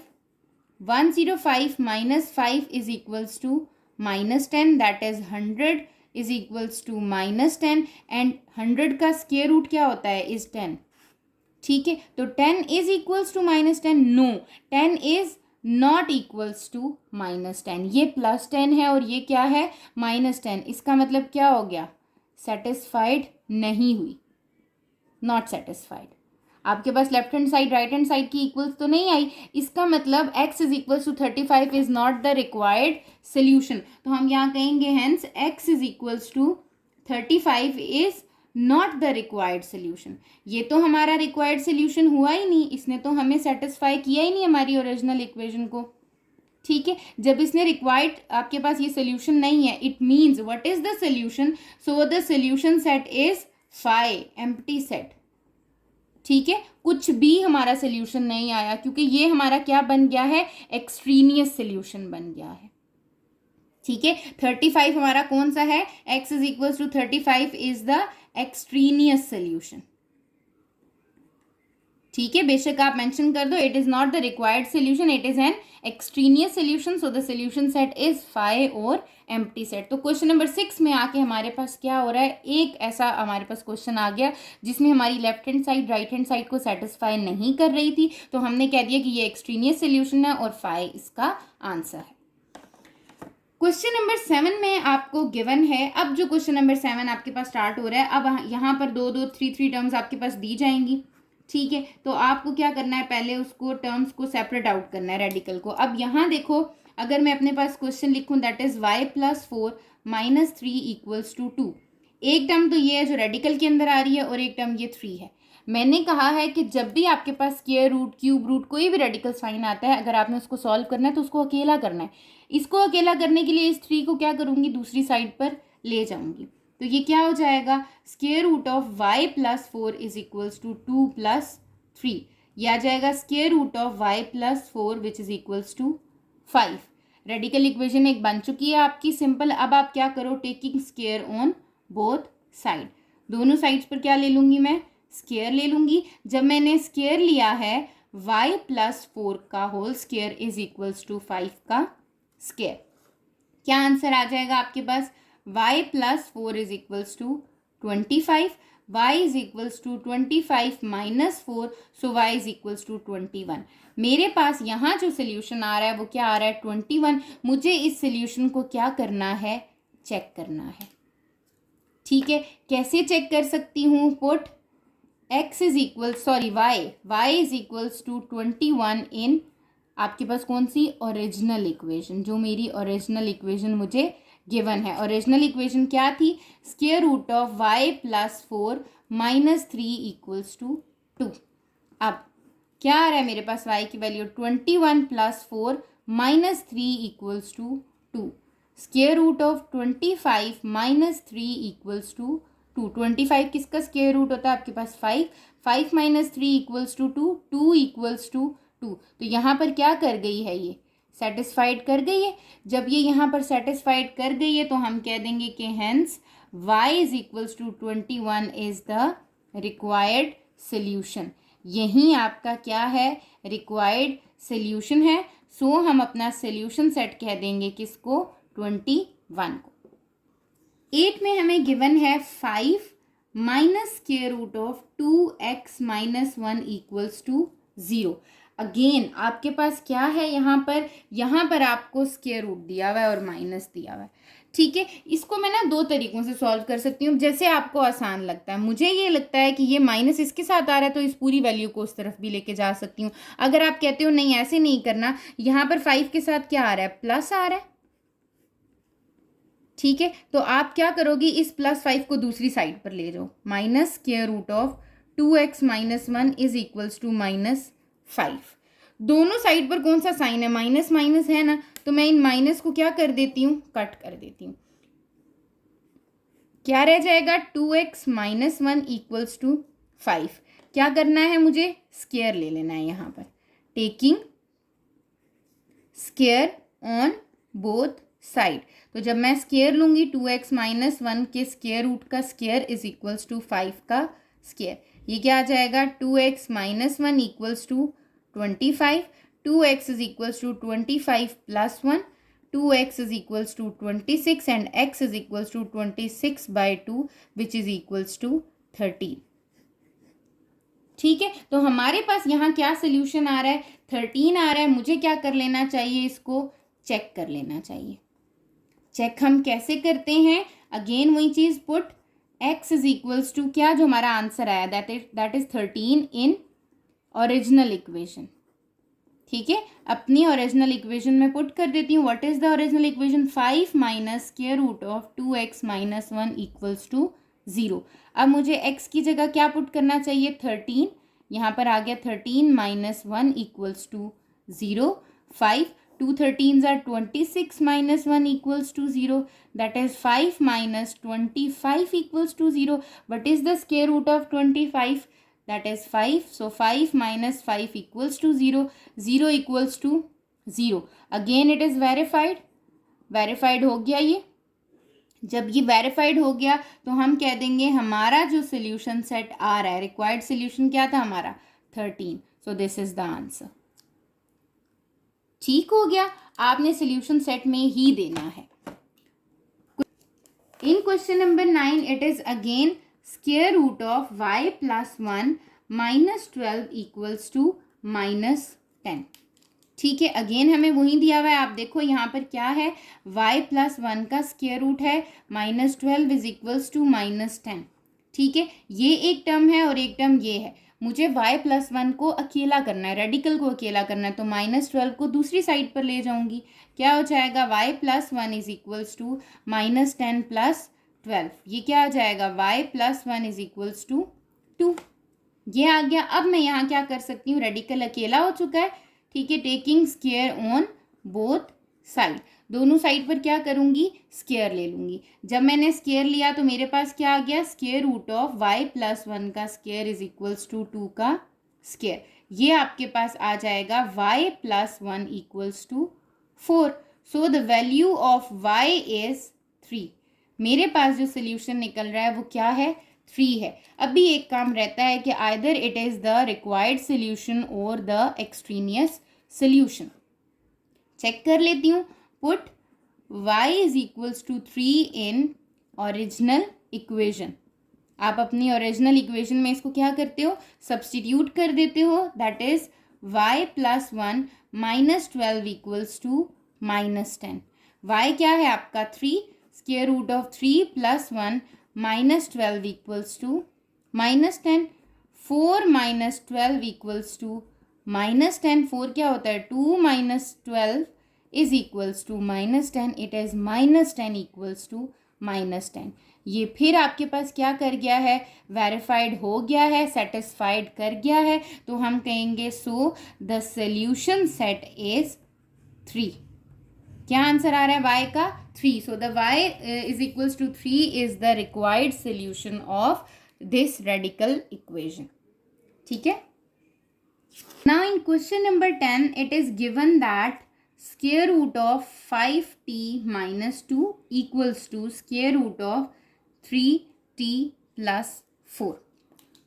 105 - 5 is equals to -10, that is 100 is equals to -10 and 100 का स्क्वायर रूट क्या होता है, इज 10, ठीक है। तो 10 is equals to -10, no 10 is not equals to -10, ये +10 है और ये क्या है, -10। इसका मतलब क्या हो गया, सेटिस्फाइड नहीं हुई, नॉट सेटिस्फाइड। आपके पास left hand side right hand side की इक्वल्स तो नहीं आई, इसका मतलब x is equals to 35 is not the required solution. तो हम यहाँ कहेंगे hence x is equals to 35 is not the required solution. ये तो हमारा रिक्वायर्ड सोल्यूशन हुआ ही नहीं, इसने तो हमें सेटिस्फाई किया ही नहीं हमारी ओरिजिनल इक्वेशन को, ठीक है। जब इसने रिक्वायर्ड, आपके पास ये सोल्यूशन नहीं है, it means what is the solution, so the solution set is phi, empty set, ठीक है। कुछ भी हमारा सोल्यूशन नहीं आया क्योंकि ये हमारा क्या बन गया है, एक्सट्रीनियस सोल्यूशन बन गया है, ठीक है। 35 हमारा कौन सा है, x is equals to 35 is the extraneous solution, ठीक है। बेशक आप मेंशन कर दो it is not the required solution, it is an extraneous solution, so the solution set is phi और एम्प्टी सेट। तो क्वेश्चन नंबर 6 में आके हमारे पास क्या हो रहा है, एक ऐसा हमारे पास क्वेश्चन आ गया जिसमें हमारी left hand side right hand side को सेटिस्फाई नहीं कर रही थी, तो हमने कह दिया कि ये एक्सट्रीनियस सोल्यूशन है और फाई इसका आंसर है। क्वेश्चन नंबर 7 में आपको गिवन है, अब जो क्वेश्चन नंबर 7 आपके पास स्टार्ट हो रहा है, अब यहाँ पर 2 3 टर्म्स आपके पास दी जाएंगी, ठीक है। तो आपको क्या करना है, पहले उसको टर्म्स को सेपरेट आउट करना है, रेडिकल को। अब यहाँ देखो, अगर मैं अपने पास क्वेश्चन लिखूँ that is y + 4 - 3 equals to 2, एक टर्म तो ये है जो रेडिकल के अंदर आ रही है और एक टर्म ये 3 है। मैंने कहा है कि जब भी आपके पास स्क्वायर रूट, क्यूब रूट, कोई भी रेडिकल साइन आता है, अगर आपने उसको सॉल्व करना है तो उसको अकेला करना है। इसको अकेला करने के लिए इस 3 को क्या करूँगी, दूसरी साइड पर ले जाऊँगी, तो ये क्या हो जाएगा, square root of y + 4 is equals to 2 + 3, यह आ जाएगा square root of y + 4 which is equals to 5। Radical equation एक बन चुकी है आपकी सिंपल। अब आप क्या करो, taking square on both side, दोनों साइड्स पर क्या ले लूँगी, मैं स्क्वायर ले लूँगी। जब मैंने स्क्वायर लिया है y + 4 का whole square is equals to 5 का स्क्वायर, क्या आंसर आ जाएगा आपके पास, y + 4 is equals to 25, y is equals to 25 - 4, so y is equals to 21। मेरे पास यहाँ जो सोल्यूशन आ रहा है वो क्या आ रहा है, 21। मुझे इस सोल्यूशन को क्या करना है, चेक करना है, ठीक है। कैसे चेक कर सकती हूँ, put x is equal y is equals to 21 in आपके पास कौन सी, ओरिजिनल इक्वेशन, जो मेरी ओरिजिनल इक्वेशन मुझे गिवन है। ओरिजिनल इक्वेशन क्या थी, square root of y + 4 -3 equals to 2। अब क्या आ रहा है मेरे पास y की value 21 + 4 -3 equals to 2। Square root of 25 -3 equals to 2। 25 किसका स्क्वायर रूट होता है आपके पास 5। 5 - 3 इक्वल्स टू 2। 2 equals to 2। तो यहाँ पर क्या कर गई है, ये सेटिस्फाइड कर गई है। जब ये यहाँ पर सेटिस्फाइड कर गई है तो हम कह देंगे कि hence y is equals to 21 is the required solution. यही आपका क्या है, रिक्वायर्ड सोल्यूशन है। सो हम अपना सोल्यूशन सेट कह देंगे किसको, 21 को। 8 में हमें गिवन है 5 minus square root of 2x - 1 equals to 0। Again आपके पास क्या है, यहाँ पर आपको स्क्वायर रूट दिया हुआ है और माइनस दिया हुआ है। ठीक है, इसको मैं ना दो तरीकों से सॉल्व कर सकती हूँ, जैसे आपको आसान लगता है। मुझे ये लगता है कि ये माइनस इसके साथ आ रहा है तो इस पूरी वैल्यू को उस तरफ भी लेके जा सकती हूँ। अगर आप कहते हो नहीं ऐसे नहीं करना, यहाँ पर 5 के साथ क्या आ रहा है, प्लस आ रहा है। ठीक है, तो आप क्या करोगी, इस +5 को दूसरी साइड पर ले जाओ। Minus square root of 2x - 1 is equals to -5। दोनों साइड पर कौन सा साइन है, माइनस माइनस है ना, तो मैं इन माइनस को क्या कर देती हूँ, कट कर देती हूँ। क्या रह जाएगा, 2x - 1 इक्वल्स टू 5। क्या करना है, मुझे स्क्वायर ले लेना है यहाँ पर, taking square on both side. तो जब मैं स्क्वायर लूंगी 2x - 1 के स्क्वायर रूट का स्क्वायर इज इक्वल्स टू 5 का स्क्वायर। ये क्या आ जाएगा, 2x - 1 equals to 25। 2x is equals to 25 + 1। 2x is equals to 26 and x is equals to 26/2 which is equals to 13। ठीक है, तो हमारे पास यहाँ क्या सोल्यूशन आ रहा है, 13 आ रहा है। मुझे क्या कर लेना चाहिए, इसको चेक कर लेना चाहिए। चेक हम कैसे करते हैं, अगेन वही चीज, put x is equals to क्या, जो हमारा आंसर आया that is 13 in original equation. ठीक है, अपनी ओरिजिनल इक्वेशन में पुट कर देती हूँ। What is the original equation, 5 minus square root of 2x - 1 equals to 0। अब मुझे x की जगह क्या पुट करना चाहिए, 13। यहाँ पर आ गया 13 - 1 equals to 0। 5 2 13s are 26 - 1 equals to 0. That is 5 - 25 equals to 0. What is the square root of 25? That is 5. So 5 - 5 equals to 0. 0 equals to 0. Again it is verified. Verified हो गया ये। जब ये वेरीफाइड हो गया तो हम कह देंगे हमारा जो सोल्यूशन सेट आ रहा है, रिक्वायर्ड सोल्यूशन क्या था हमारा, 13। So this is the answer. ठीक हो गया, आपने सोल्यूशन सेट में ही देना है। In question number 9 it is again square root of y + 1 - 12 equals to -10। ठीक है, अगेन हमें वही दिया हुआ है। आप देखो यहाँ पर क्या है, y + 1 का स्क्वायर रूट है, -12 इज इक्वल्स टू -10। ठीक है, ये एक टर्म है और एक टर्म ये है। मुझे y + 1 को अकेला करना है, रेडिकल को अकेला करना है, तो -12 को दूसरी साइड पर ले जाऊंगी। क्या हो जाएगा, y + 1 इज इक्वल्स टू -10 + 12। ये क्या आ जाएगा, y + 1 इज इक्वल्स टू 2। ये आ गया। अब मैं यहाँ क्या कर सकती हूँ, रेडिकल अकेला हो चुका है। ठीक है, taking square on both side, दोनों साइड पर क्या करूंगी, स्क्वायर ले लूंगी। जब मैंने स्क्वायर लिया तो मेरे पास क्या आ गया, स्क्वायर रूट ऑफ y + 1 का स्क्वायर इज इक्वल्स टू 2 का स्क्वायर। ये आपके पास आ जाएगा y + 1 equals to 4। So the value of y is 3। मेरे पास जो सोल्यूशन निकल रहा है वो क्या है, 3 है। अभी एक काम रहता है कि either it is the required solution और द एक्सट्रीनियस सोल्यूशन। चेक कर लेती हूँ, put y is equals to 3 in original equation. आप अपनी ओरिजिनल इक्वेशन में इसको क्या करते हो, सब्सटीट्यूट कर देते हो। That is y + 1 - 12 equals to -10। y क्या है आपका 3, square root of 3 + 1 - 12 equals to -10। 4 - 12 equals to -10। 4 क्या होता है, 2 - 12 is equals to -10। It is -10 equals to -10। ये फिर आपके पास क्या कर गया है, वेरीफाइड हो गया है, सेटिस्फाइड कर गया है, तो हम कहेंगे so the solution set is 3। क्या आंसर आ रहा है वाई का, 3। So the y is equals to 3 is the required solution of this radical equation. ठीक है। Now in question number 10 it is given that square root of 5t minus 2 equals to square root of 3t plus 4।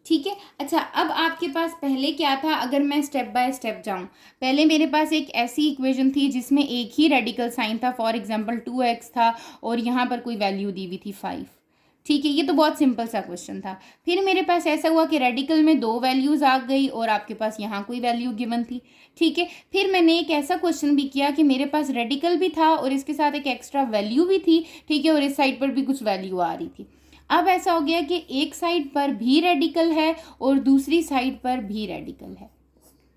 ठीक है। अच्छा, अब आपके पास पहले क्या था, अगर मैं स्टेप बाय स्टेप जाऊं, पहले मेरे पास एक ऐसी इक्वेशन थी जिसमें एक ही रेडिकल साइन था, फॉर एग्जांपल 2x था और यहाँ पर कोई वैल्यू दी हुई थी 5। ठीक है, ये तो बहुत सिंपल सा क्वेश्चन था। फिर मेरे पास ऐसा हुआ कि रेडिकल में 2 वैल्यूज आ गई और आपके पास यहाँ कोई वैल्यू गिवन थी। ठीक है, फिर मैंने एक ऐसा क्वेश्चन भी किया कि मेरे पास रेडिकल भी था और इसके साथ एक एक्स्ट्रा वैल्यू भी थी। ठीक है, और इस साइड पर भी कुछ वैल्यू आ रही थी। अब ऐसा हो गया कि एक साइड पर भी रेडिकल है और दूसरी साइड पर भी रेडिकल है।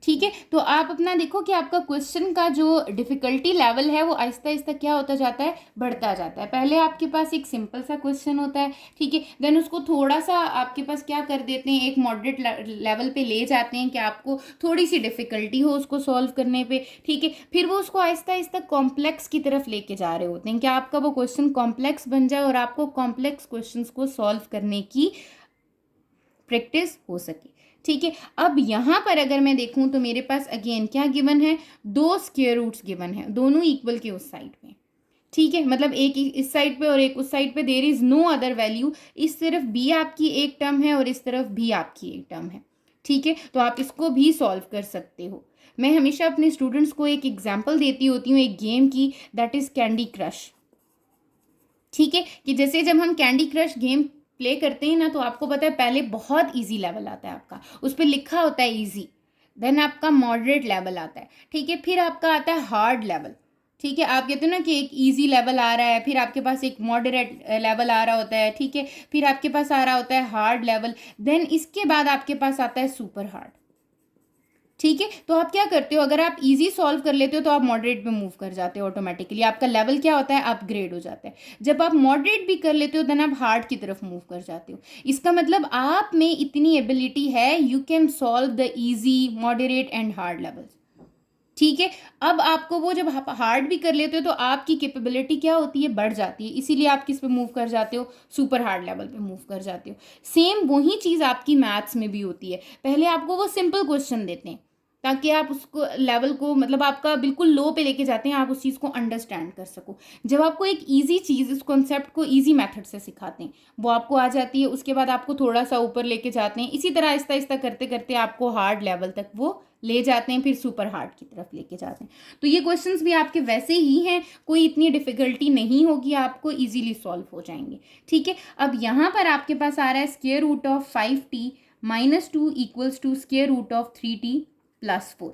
ठीक है, तो आप अपना देखो कि आपका क्वेश्चन का जो डिफिकल्टी लेवल है वो आहिस्ता आहिस्ता क्या होता जाता है, बढ़ता जाता है। पहले आपके पास एक सिंपल सा क्वेश्चन होता है, ठीक है, देन उसको थोड़ा सा आपके पास क्या कर देते हैं, एक मॉडरेट लेवल पे ले जाते हैं कि आपको थोड़ी सी डिफिकल्टी हो उसको सॉल्व करने पे। ठीक है, फिर वो उसको आहिस्ता आहिस्ता कॉम्प्लेक्स की तरफ लेके जा रहे होते हैं कि आपका वो क्वेश्चन कॉम्प्लेक्स बन जाए और आपको कॉम्प्लेक्स क्वेश्चन को सॉल्व करने की प्रैक्टिस हो सके। ठीक है, अब यहाँ पर अगर मैं देखूँ तो मेरे पास अगेन क्या गिवन है, 2 स्क्वायर रूट्स गिवन है, दोनों इक्वल के उस साइड पे। ठीक है, मतलब एक इस साइड पे और एक उस साइड पे, there is no other value. इस तरफ भी आपकी एक टर्म है और इस तरफ भी आपकी एक टर्म है। ठीक है, तो आप इसको भी सॉल्व कर सकते हो। मैं हमेशा अपने स्टूडेंट्स को एक एग्जाम्पल देती होती हूँ एक गेम की, दैट इज कैंडी क्रश। ठीक है, कि जैसे जब हम कैंडी क्रश गेम प्ले करते हैं ना, तो आपको पता है पहले बहुत इजी लेवल आता है आपका, उस पर लिखा होता है इजी, देन आपका मॉडरेट लेवल आता है। ठीक है, फिर आपका आता है हार्ड लेवल। ठीक है, आप कहते हो ना कि एक इजी लेवल आ रहा है, फिर आपके पास एक मॉडरेट लेवल आ रहा होता है। ठीक है, फिर आपके पास आ रहा होता है हार्ड लेवल, देन इसके बाद आपके पास आता है सुपर हार्ड। ठीक है, तो आप क्या करते हो, अगर आप इजी सॉल्व कर लेते हो तो आप मॉडरेट पे मूव कर जाते हो, ऑटोमेटिकली आपका लेवल क्या होता है, अपग्रेड हो जाता है। जब आप मॉडरेट भी कर लेते हो देन आप हार्ड की तरफ मूव कर जाते हो। इसका मतलब आप में इतनी एबिलिटी है, you can solve the easy, moderate and hard levels. ठीक है, अब आपको वो जब हार्ड भी कर लेते हो तो आपकी कैपेबिलिटी क्या होती है, बढ़ जाती है, इसीलिए आप किस पे मूव कर जाते हो, सुपर हार्ड लेवल पे मूव कर जाते हो। सेम वही चीज़ आपकी मैथ्स में भी होती है, पहले आपको वो सिंपल क्वेश्चन देते हैं ताकि आप उसको लेवल को, मतलब आपका बिल्कुल लो पे लेके जाते हैं, आप उस चीज़ को अंडरस्टैंड कर सको। जब आपको एक इजी चीज़, इस कॉन्सेप्ट को इजी मेथड से सिखाते हैं, वो आपको आ जाती है, उसके बाद आपको थोड़ा सा ऊपर लेके जाते हैं, इसी तरह आहिस्ता आहिस्ता करते करते आपको हार्ड लेवल तक वो ले जाते हैं, फिर सुपर हार्ड की तरफ लेके जाते हैं। तो ये क्वेश्चंस भी आपके वैसे ही हैं, कोई इतनी डिफिकल्टी नहीं होगी, आपको इजीली सॉल्व हो जाएंगे। ठीक है, अब यहाँ पर आपके पास आ रहा है square root of 5t minus 2 equals to square root of 3t plus 4।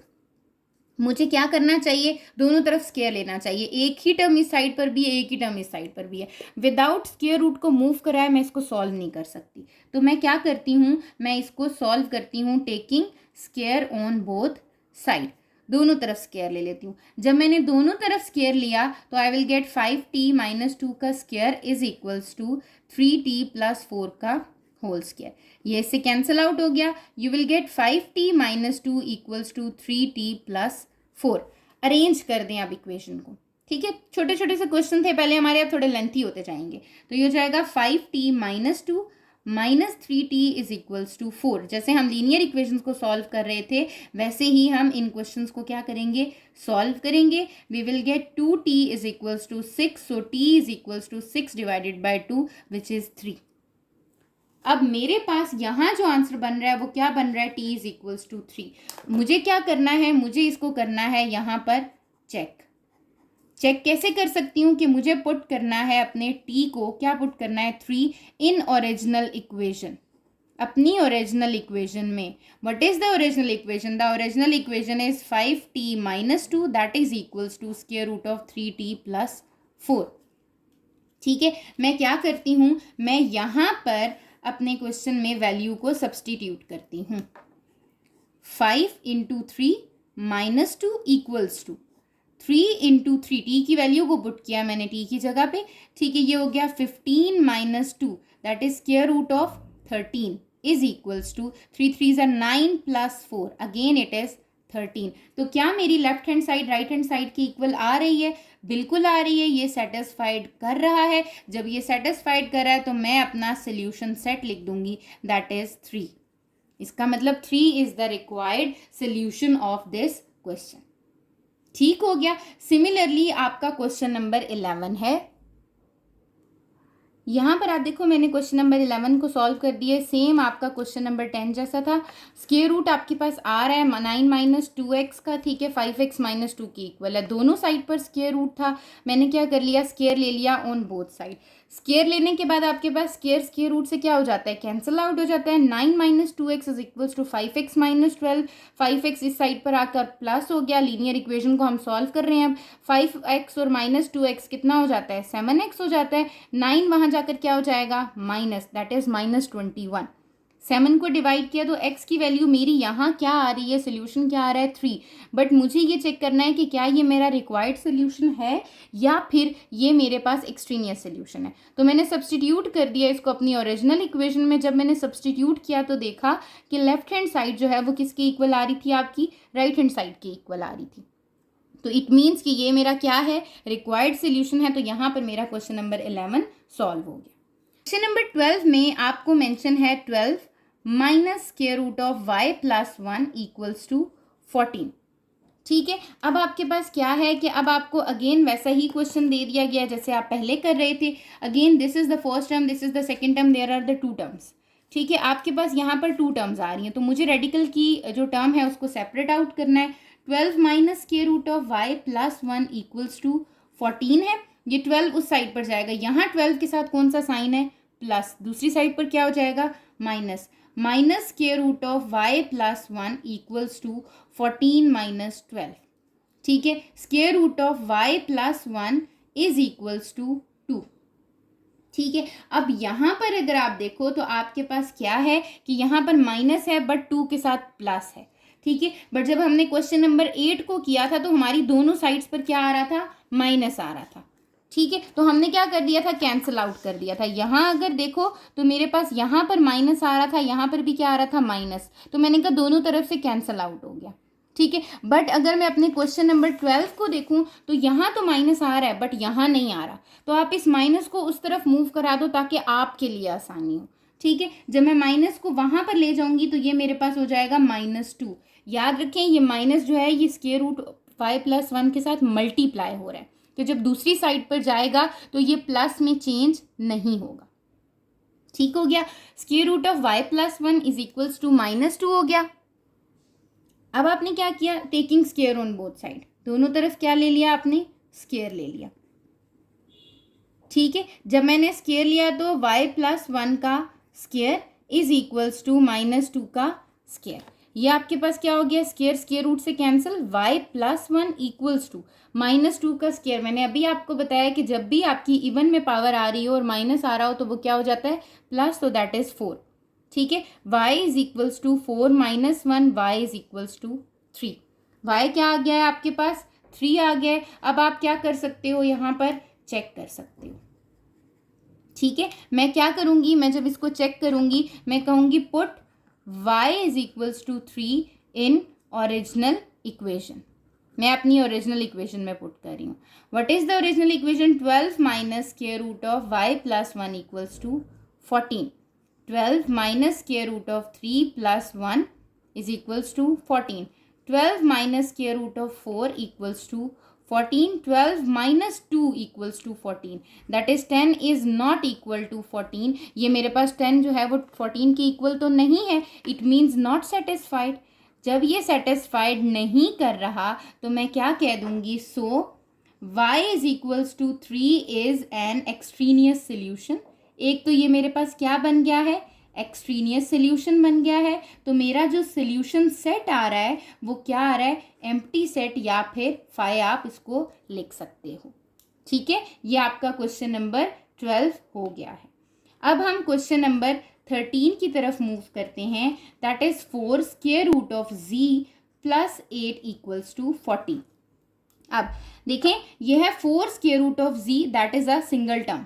मुझे क्या करना चाहिए, दोनों तरफ स्क्वायर लेना चाहिए, एक ही टर्म इस साइड पर भी है, एक ही टर्म इस साइड पर भी है। विदाउट स्क्वायर रूट को मूव कराए मैं इसको सॉल्व नहीं कर सकती, तो मैं क्या करती हूँ, मैं इसको सॉल्व करती हूँ taking square on both side, दोनों तरफ स्क्वायर ले लेती हूँ। जब मैंने दोनों तरफ स्क्वायर लिया तो I will get 5t minus 2 का square is equals to 3t plus 4 का होल स्क्वायर। ये इससे कैंसिल आउट हो गया, you will get 5t minus 2 equals to 3t plus 4। Arrange कर दें आप इक्वेशन को। ठीक है, छोटे छोटे से क्वेश्चन थे पहले हमारे, अब थोड़े लेंथी होते जाएंगे। तो ये हो जाएगा 5t minus 2 minus 3t is equals to 4। जैसे हम लीनियर इक्वेशंस को सॉल्व कर रहे थे वैसे ही हम इन क्वेश्चंस को क्या करेंगे, सॉल्व करेंगे। We will get 2t is equals to 6, so t is equals to 6 divided by 2 which is 3। अब मेरे पास यहाँ जो आंसर बन रहा है वो क्या बन रहा है, t इज इक्वल्स टू 3। मुझे क्या करना है, मुझे इसको करना है यहाँ पर चेक। चेक कैसे कर सकती हूँ कि मुझे पुट करना है अपने t को, क्या पुट करना है, 3 इन ओरिजिनल इक्वेशन, अपनी ओरिजिनल इक्वेशन में। What is the original equation, the original equation is 5t minus 2 that is equals to square root of 3t plus 4। ठीक है, मैं क्या करती हूँ, मैं यहाँ पर अपने क्वेश्चन में वैल्यू को सब्सटीट्यूट करती हूँ। 5 into 3 minus 2 equals to 3 into 3, t की वैल्यू को पुट किया मैंने टी की जगह पे, ठीक है, ये हो गया 15 minus 2 that is square root of 13 is equals to 3 3 9 plus 4 again it is 13। तो क्या मेरी left hand side right hand side की इक्वल आ रही है? बिल्कुल आ रही है, ये सेटिस्फाइड कर रहा है। जब ये सेटिस्फाइड कर रहा है तो मैं अपना सोल्यूशन सेट लिख दूंगी दैट इज 3। इसका मतलब 3 is the required solution of this question. ठीक हो गया। सिमिलरली आपका क्वेश्चन नंबर 11 है। यहाँ पर आप देखो मैंने क्वेश्चन नंबर 11 को सॉल्व कर दिया, सेम आपका क्वेश्चन नंबर 10 जैसा था। स्क्वायर रूट आपके पास आ रहा है 9 माइनस 2x का, ठीक है, 5x माइनस 2 की इक्वल है। दोनों साइड पर स्क्वायर रूट था, मैंने क्या कर लिया, स्क्वायर ले लिया ऑन बोथ साइड। स्क्वायर लेने के बाद आपके पास स्क्वायर रूट से क्या हो जाता है, कैंसिल आउट हो जाता है। 9 minus 2x is equals to 5x minus 12। 5x इस साइड पर आकर प्लस हो गया, लीनियर इक्वेशन को हम सॉल्व कर रहे हैं। अब 5x और माइनस 2x कितना हो जाता है, 7x हो जाता है। 9 वहां जाकर क्या हो जाएगा, माइनस, दैट इज माइनस 21। 7 को डिवाइड किया तो x की वैल्यू मेरी यहाँ क्या आ रही है, सोल्यूशन क्या आ रहा है 3। बट मुझे ये चेक करना है कि क्या ये मेरा रिक्वायर्ड सोल्यूशन है या फिर ये मेरे पास एक्सट्रीनियस सोल्यूशन है। तो मैंने सब्सटीट्यूट कर दिया इसको अपनी ओरिजिनल इक्वेशन में। जब मैंने सब्सटीट्यूट किया तो देखा कि लेफ्ट हैंड साइड जो है वो किसकी इक्वल आ रही थी, आपकी राइट हैंड साइड की इक्वल आ रही थी। तो इट मीन्स कि ये मेरा क्या है, रिक्वायर्ड सोल्यूशन है। तो यहाँ पर मेरा क्वेश्चन नंबर 11 सॉल्व हो गया। क्वेश्चन नंबर 12 में आपको मेंशन है 12 minus square root of y plus 1 equals to 14। ठीक है, अब आपके पास क्या है कि अब आपको अगेन वैसा ही क्वेश्चन दे दिया गया जैसे आप पहले कर रहे थे। Again this is the first term, this is the second term, there are the 2 terms. ठीक है, आपके पास यहाँ पर 2 टर्म्स आ रही हैं, तो मुझे रेडिकल की जो टर्म है उसको सेपरेट आउट करना है। 12 minus square root of y plus 1 equals to 14 है। ये 12 उस साइड पर जाएगा, यहाँ 12 के साथ कौन सा साइन है, प्लस, दूसरी साइड पर क्या हो जाएगा, minus. Minus square root of y plus 1 equals to 14 minus 12। ठीक है, square root of y plus 1 is equals to 2। ठीक है, अब यहाँ पर अगर आप देखो तो आपके पास क्या है कि यहाँ पर माइनस है बट 2 के साथ प्लस है। ठीक है, बट जब हमने क्वेश्चन नंबर 8 को किया था तो हमारी दोनों साइड्स पर क्या आ रहा था, माइनस आ रहा था। ठीक है, तो हमने क्या कर दिया था, कैंसिल आउट कर दिया था। यहाँ अगर देखो तो मेरे पास यहाँ पर माइनस आ रहा था, यहाँ पर भी क्या आ रहा था, माइनस। तो मैंने कहा दोनों तरफ से कैंसिल आउट हो गया। ठीक है, बट अगर मैं अपने क्वेश्चन नंबर 12 को देखूं तो यहाँ तो माइनस आ रहा है बट यहाँ नहीं आ रहा। तो आप इस माइनस को उस तरफ मूव करा दो ताकि आपके लिए आसानी हो। ठीक है, जब मैं माइनस को वहां पर ले जाऊंगी तो ये मेरे पास हो जाएगा -2। याद रखें ये माइनस जो है ये स्क्वायर रूट y प्लस 1 के साथ मल्टीप्लाई हो रहा है, तो जब दूसरी साइड पर जाएगा तो ये प्लस में चेंज नहीं होगा। ठीक हो गया, square root of y plus 1 is equals to -2 हो गया। अब आपने क्या किया, taking square on both side, दोनों तरफ क्या ले लिया आपने, स्क्वायर ले लिया। ठीक है, जब मैंने स्क्वायर लिया तो y प्लस 1 का स्क्वायर इज इक्वल्स टू -2 का स्क्वायर। ये आपके पास क्या हो गया, स्क्वायर रूट से cancel, y plus 1 equals to -2 का स्क्वायर। मैंने अभी आपको बताया कि जब भी आपकी इवन में पावर आ रही हो और माइनस आ रहा हो तो वो क्या हो जाता है, प्लस, तो दैट इज 4। ठीक है, y is equals to 4 minus 1, y is equals to 3। y क्या आ गया है आपके पास, 3 आ गया है। अब आप क्या कर सकते हो, यहाँ पर चेक कर सकते हो। ठीक है, मैं क्या करूंगी, मैं जब इसको चेक करूंगी मैं कहूंगी put y is equals to 3 in original equation. मैं अपनी ओरिजिनल इक्वेशन में पुट कर रही हूँ। What is the original equation, 12 minus square root of y plus 1 equals to 14। 12 minus square root of 3 plus 1 is equals to 14। 12 minus square root of 4 equals to 14। 12 minus 2 equals to 14, that is 10 is not equal to 14। ये मेरे पास 10 जो है वो 14 की equal तो नहीं है, it means not satisfied. जब ये सेटिस्फाइड नहीं कर रहा तो मैं क्या कह दूंगी, so y is equals to 3 is an extraneous solution. एक तो ये मेरे पास क्या बन गया है, एक्सट्रीनियस सोल्यूशन बन गया है। तो मेरा जो सोल्यूशन सेट आ रहा है वो क्या आ रहा है, एम्प्टी सेट, या फिर फाई आप इसको लिख सकते हो। ठीक है, ये आपका क्वेश्चन नंबर 12 हो गया है। अब हम क्वेश्चन नंबर 13 की तरफ मूव करते हैं, that is 4 square root of z plus 8 equals to 40। अब देखें, ये है 4 square root of z, that is a single term,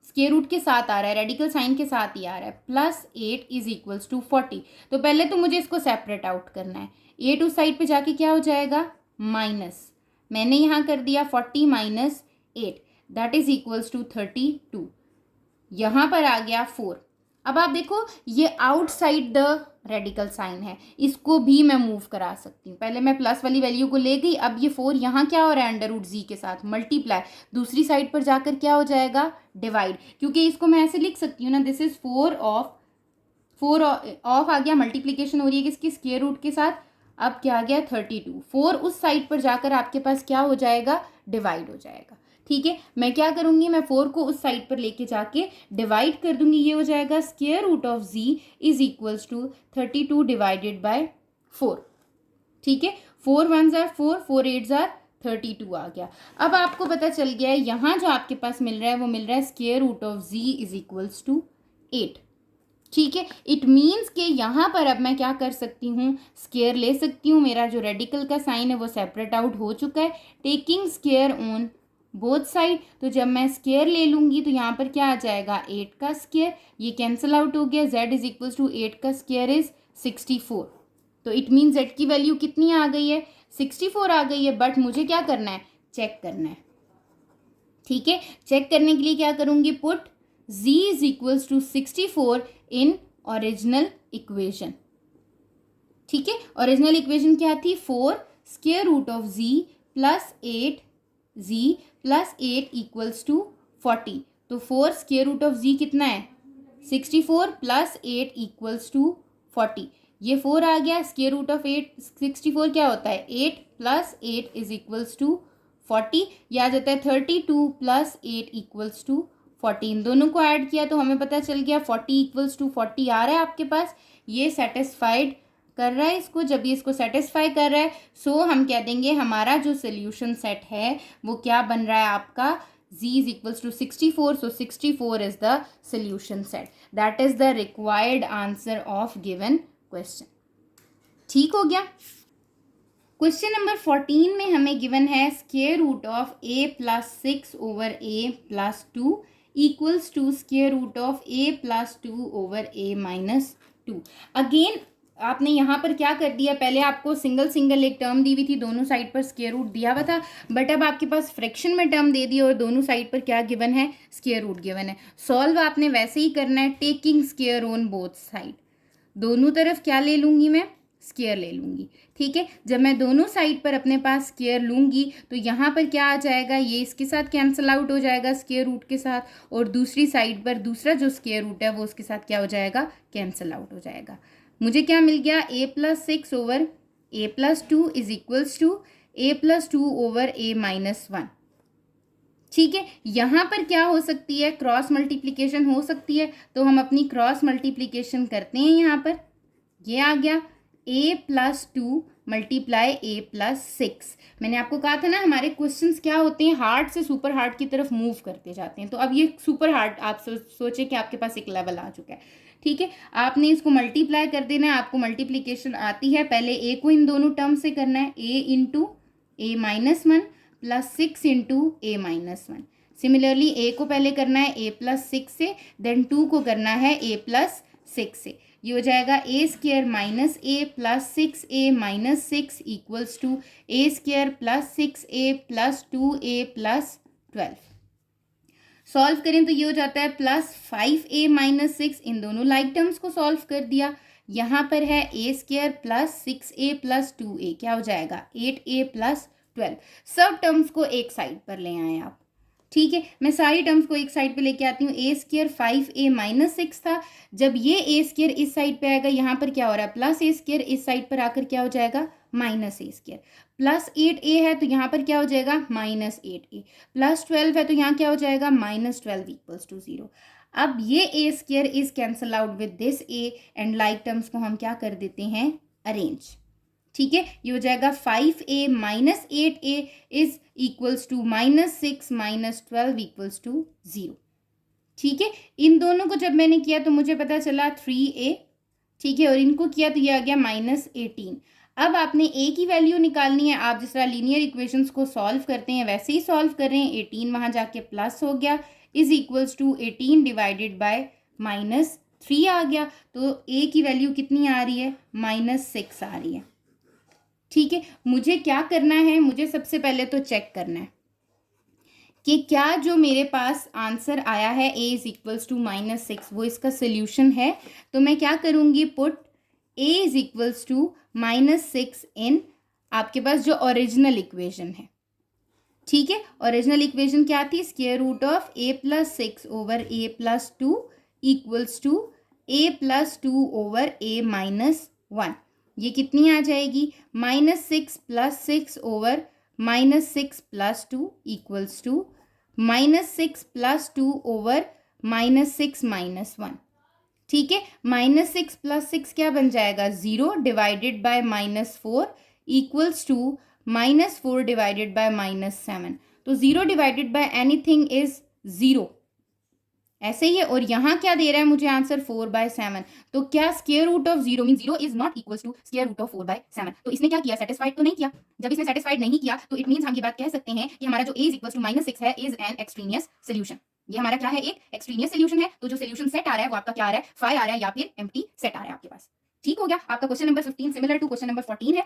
square root के साथ आ रहा है, रेडिकल साइन के साथ ही आ रहा है, +8 इज इक्वल्स टू 40। तो पहले तो मुझे इसको सेपरेट आउट करना है। 8 उस साइड पे जाके क्या हो जाएगा, माइनस, मैंने यहाँ कर दिया 40 minus 8, that is equals to 32। यहाँ पर आ गया 4। अब आप देखो, ये आउटसाइड द रेडिकल साइन है, इसको भी मैं मूव करा सकती हूँ। पहले मैं प्लस वाली वैल्यू को ले गई, अब ये 4 यहाँ क्या हो रहा है, अंडर रूट जी के साथ मल्टीप्लाई, दूसरी साइड पर जाकर क्या हो जाएगा, डिवाइड, क्योंकि इसको मैं ऐसे लिख सकती हूँ ना, दिस इज 4 ऑफ आ गया, मल्टीप्लीकेशन हो रही है किसकी, स्क्वायर रूट के साथ। अब क्या आ गया, 32, 4 उस साइड पर जाकर आपके पास क्या हो जाएगा, डिवाइड हो जाएगा। ठीक है, मैं क्या करूंगी, मैं 4 को उस साइड पर लेके जाके डिवाइड कर दूंगी, ये हो जाएगा square root of z is equals to 32 divided by 4। ठीक है, 4 1s आर 4, 4 8s आर 32 आ गया। अब आपको पता चल गया है, यहाँ जो आपके पास मिल रहा है वो मिल रहा है square root of z is equals to 8। ठीक है, इट मीन्स कि यहाँ पर अब मैं क्या कर सकती हूँ, स्क्वायर ले सकती हूँ, मेरा जो रेडिकल का साइन है वो सेपरेट आउट हो चुका है, taking square on both side. तो जब मैं स्क्वायर ले लूँगी तो यहाँ पर क्या आ जाएगा, 8 का स्क्वायर, ये कैंसिल आउट हो गया, z इज इक्वल्स टू 8 का स्क्वायर इज 64। तो इट मीन z की वैल्यू कितनी आ गई है, 64 आ गई है। बट मुझे क्या करना है, चेक करना है। ठीक है, चेक करने के लिए क्या करूँगी, put z is equals to 64 in original equation. ठीक है, ओरिजिनल इक्वेशन क्या थी, 4 square root of z plus 8z plus 8 equals to 40। तो 4 स्क्वायर रूट ऑफ z कितना है, 64 प्लस 8 इक्वल्स टू 40। ये 4 आ गया, स्क्वायर रूट ऑफ 8 64 क्या होता है, 8 प्लस 8 इज इक्वल्स टू 40। यह आ जाता है 32 प्लस 8 इक्वल्स टू 40। इन दोनों को ऐड किया तो हमें पता चल गया 40 इक्वल्स टू 40 आ रहा है आपके पास। ये सेटिस्फाइड कर रहा है इसको, जब ये इसको सेटिस्फाई कर रहा है सो हम कह देंगे हमारा जो सोल्यूशन सेट है वो क्या बन रहा है आपका, z is equals to 64, so 64 is the solution set. That is the required answer of given question. ठीक हो गया। क्वेश्चन नंबर 14 में हमें गिवन है square root of a plus 6 over a plus 2 equals to square root of a plus 2 over a minus 2। Again आपने यहाँ पर क्या कर दिया, पहले आपको सिंगल सिंगल एक टर्म दी हुई थी, दोनों साइड पर स्क्वायर रूट दिया हुआ था, बट अब आपके पास फ्रैक्शन में टर्म दे दी और दोनों साइड पर क्या गिवन है, स्क्वायर रूट गिवन है। सॉल्व आपने वैसे ही करना है, taking square on both side, दोनों तरफ क्या ले लूँगी मैं, स्क्वायर ले लूँगी। ठीक है, जब मैं दोनों साइड पर अपने पास स्क्वायर लूँगी तो यहाँ पर क्या आ जाएगा, ये इसके साथ कैंसिल आउट हो जाएगा स्क्वायर रूट के साथ, और दूसरी साइड पर दूसरा जो स्क्वायर रूट है वो उसके साथ क्या हो जाएगा, कैंसिल आउट हो जाएगा। मुझे क्या मिल गया, a plus 6 over a plus 2 is equals to a plus 2 over a minus 1। ठीक है, यहाँ पर क्या हो सकती है, क्रॉस मल्टीप्लिकेशन हो सकती है, तो हम अपनी क्रॉस मल्टीप्लिकेशन करते हैं। यहाँ पर ये आ गया a plus 2 multiply a plus 6। मैंने आपको कहा था ना हमारे क्वेश्चंस क्या होते हैं, हार्ड से सुपर हार्ड की तरफ मूव करते जाते हैं। तो अब ये सुपर हार्ड, आप सोचे कि आपके पास एक लेवल आ चुका है। ठीक है, आपने इसको मल्टीप्लाई कर देना है, आपको मल्टीप्लिकेशन आती है, पहले a को इन दोनों टर्म से करना है, a into A minus 1 plus 6 into A minus 1। Similarly a को पहले करना है a प्लस 6 से, देन 2 को करना है a प्लस 6 से। ये हो जाएगा a square minus a plus 6a minus 6 equals to a square plus 6a plus 2a plus 12। Solve करें तो ये हो जाता है प्लस 5a माइनस 6, इन दोनों लाइक टर्म्स को सॉल्व कर दिया। यहाँ पर है a square plus 6a plus 2a, क्या हो जाएगा 8a प्लस 12। सब टर्म्स को एक साइड पर ले आए आप। ठीक है, मैं सारी टर्म्स को एक साइड पे लेके आती हूँ। a स्क्वायर 5a माइनस 6 था, जब ये a स्क्वायर इस साइड पे आएगा यहाँ पर क्या हो रहा है, प्लस a स्क्वायर इस साइड पर आकर क्या हो जाएगा, minus a square. Plus 8a है तो यहाँ पर क्या हो जाएगा, माइनस 8a। प्लस 12 है तो यहाँ क्या हो जाएगा, माइनस 12 इक्वल्स टू 0। अब ये a square is cancel out with this a and like terms को हम क्या कर देते हैं, अरेंज। ठीक है, ये हो जाएगा 5a minus 8a is equals to minus 6 minus 12 equals to 0। ठीक है, इन दोनों को जब मैंने किया तो मुझे पता चला 3a। ठीक है, और इनको किया तो ये आ गया माइनस 18। अब आपने ए की वैल्यू निकालनी है। आप जिस तरह लीनियर इक्वेशंस को सॉल्व करते हैं वैसे ही सॉल्व कर रहे हैं। 18 वहाँ जाके प्लस हो गया is equals to 18 divided by -3 आ गया। तो ए की वैल्यू कितनी आ रही है? -6 आ रही है। ठीक है, मुझे क्या करना है? मुझे सबसे पहले तो चेक करना है कि क्या जो मेरे पास आंसर आया है a इज इक्वल्स टू -6 वो इसका सोल्यूशन है। तो मैं क्या करूँगी? Put a is equals to -6 in आपके पास जो ओरिजिनल इक्वेशन है। ठीक है, ओरिजिनल इक्वेशन क्या थी? Square root of a plus 6 over a plus 2 equals to a plus 2 over a minus 1। ये कितनी आ जाएगी? -6 plus 6 over -6 plus 2 equals to -6 plus 2 over -6 minus 1। ठीक है, -6 प्लस 6 क्या बन जाएगा? 0 divided by -4 equals to -4 divided by -7। तो 0 डिवाइडेड बाय एनीथिंग इज 0, ऐसे ही है। और यहाँ क्या दे रहा है मुझे आंसर? 4/7। तो क्या square root of 0 mean 0 is not equals to square root of 4/7। तो इसने क्या किया? सेटिस्फाइड तो नहीं किया। जब इसने सेटिस्फाइड नहीं किया तो इट मीन्स हम ये बात कह सकते हैं कि हमारा जो a इज इक्वल्स टू -6 है इज एन एक्सट्रीनियस सोल्यूशन। ये हमारा क्या है? एक एक्सट्रीनियस सोल्यूशन है। तो जो सोल्यूशन सेट आ रहा है वो आपका क्या आ रहा है? 5 आ रहा है या फिर एम्प्टी सेट आ रहा है आपके पास। ठीक हो गया। आपका question number 15 similar to question number 14 है।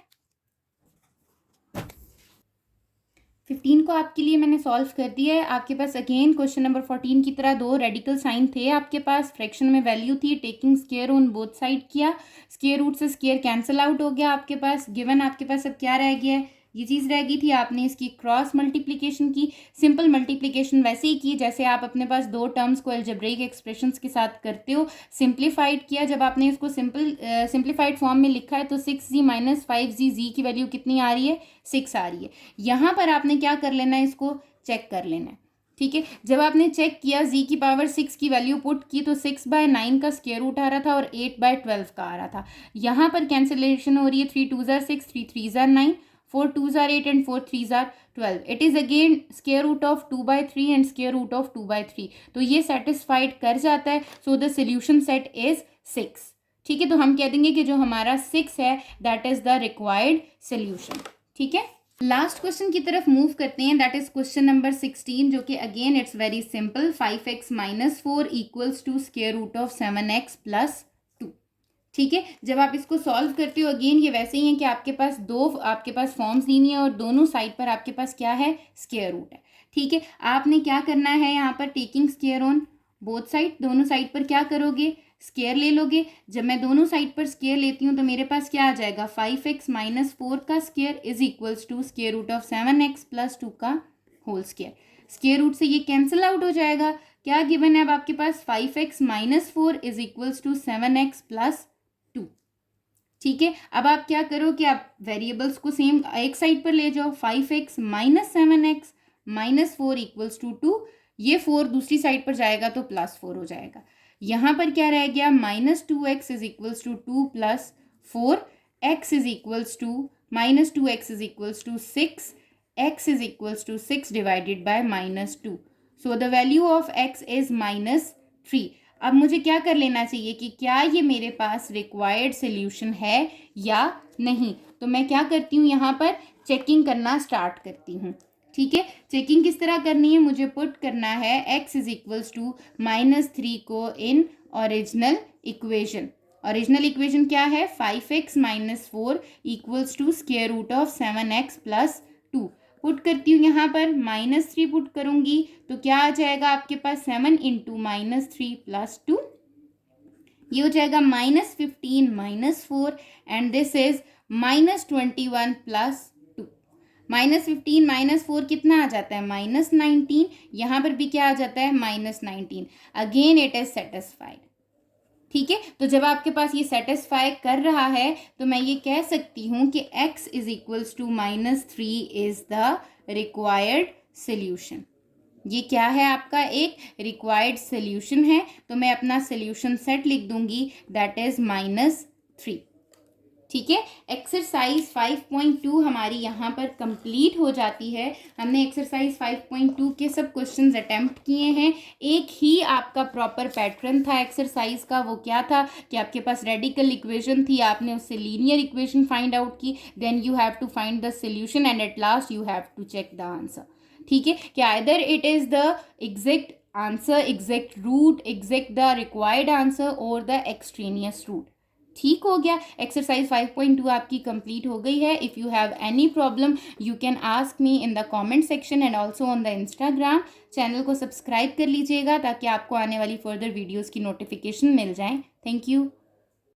15 को आपके लिए मैंने सॉल्व कर दिया है। आपके पास अगेन क्वेश्चन नंबर 14 की तरह दो रेडिकल साइन थे आपके पास। फ्रैक्शन में वैल्यू थी, taking square on both side किया, स्क्वायर रूट से स्क्वायर कैंसिल आउट हो गया आपके पास। गिवन आपके पास अब क्या रह गया है? ये चीज़ रह गई थी, आपने इसकी क्रॉस मल्टीप्लिकेशन की। सिंपल मल्टीप्लिकेशन वैसे ही की जैसे आप अपने पास दो टर्म्स को अलजेब्रिक एक्सप्रेशंस के साथ करते हो। सिंप्लीफाइड किया, जब आपने इसको सिंप्लीफाइड फॉर्म में लिखा है तो 6z माइनस 5z, z की वैल्यू कितनी आ रही है? 6 आ रही है। यहाँ पर आपने क्या कर लेना है? इसको चेक कर लेना है। ठीक है, जब आपने चेक किया z की पावर 6 की वैल्यू पुट की तो 6/9 का स्क्वायर रूट आ रहा था और 8/12 का आ रहा था। यहाँ पर कैंसिलेशन हो रही है। 3 2 जार 6, 3 3 जार 9, 4 2 जार 8 एंड 4 3 जार 12। It is again square root of 2/3 and square root of 2/3। तो ये सेटिस्फाइड कर जाता है। So the solution set is 6। ठीक है, तो हम कह देंगे कि जो हमारा 6 है that is the required solution. ठीक है, लास्ट क्वेश्चन की तरफ मूव करते हैं। दैट इज क्वेश्चन नंबर 16, जो कि again it's very simple. 5x minus 4 equals to square root of 7x plus 2। ठीक है, जब आप इसको सॉल्व करते हो अगेन ये वैसे ही है कि आपके पास दो आपके पास फॉर्म्स लेनी है और दोनों साइड पर आपके पास क्या है? स्क्वायर रूट है। ठीक है, आपने क्या करना है यहाँ पर? Taking square on both side, दोनों साइड पर क्या करोगे? स्क्वायर ले लोगे। जब मैं दोनों साइड पर स्क्वायर लेती हूँ तो मेरे पास क्या आ जाएगा? 5x माइनस 4 का square is equals to square root of 7x plus 2 का होल स्क्वायर। स्क्वायर रूट से ये कैंसिल आउट हो जाएगा। क्या गिवन है अब आपके पास? 5x minus 4 is equals to 7x plus 2। ठीक है, अब आप क्या करो कि आप वेरिएबल्स को सेम एक साइड पर ले जाओ। 5x minus 7x minus 4 equals to 2। ये 4 दूसरी साइड पर जाएगा तो +4 हो जाएगा। यहाँ पर क्या रह गया? -2x is equals to 2 plus 4, x is equals to -2x is equals to 6, x is equals to 6 divided by -2। So the value of x is -3। अब मुझे क्या कर लेना चाहिए कि क्या ये मेरे पास रिक्वायर्ड सोल्यूशन है या नहीं। तो मैं क्या करती हूँ? यहाँ पर चेकिंग करना स्टार्ट करती हूँ। ठीक है, चेकिंग किस तरह करनी है? मुझे पुट करना है x इज इक्वल्स टू -3 को in original equation. Original equation क्या है? 5x minus 4 equals to square root of 7x plus 2। Put करती हूँ यहाँ पर, -3 पुट करूँगी तो क्या आ जाएगा आपके पास? 7 इंटू -3 प्लस 2, ये हो जाएगा -15 minus 4 and this is -21 plus 2। -15 minus 4 कितना आ जाता है? -19। यहाँ पर भी क्या आ जाता है? -19। Again it is satisfied. ठीक है, तो जब आपके पास ये सेटिस्फाई कर रहा है तो मैं ये कह सकती हूँ कि x is equals to -3 is the required solution. ये क्या है? आपका एक रिक्वायर्ड सोल्यूशन है। तो मैं अपना सोल्यूशन सेट लिख दूंगी दैट इज -3। ठीक है। एक्सरसाइज 5.2 हमारी यहाँ पर कंप्लीट हो जाती है। हमने एक्सरसाइज 5.2 के सब क्वेश्चंस अटेम्प्ट किए हैं। एक ही आपका प्रॉपर पैटर्न था एक्सरसाइज का, वो क्या था कि आपके पास रेडिकल इक्वेशन थी, आपने उससे लीनियर इक्वेशन फाइंड आउट की, then you have to find the solution and at last you have to check the answer. ठीक है, कि either it is the exact answer, exact root, exact the required answer और the extraneous root. ठीक हो गया। Exercise 5.2 आपकी complete हो गई है। If you have any problem you can ask me in the comment section and also on the Instagram. Channel को subscribe कर लीजिएगा ताकि आपको आने वाली फर्दर वीडियोज़ की नोटिफिकेशन मिल जाए। Thank you.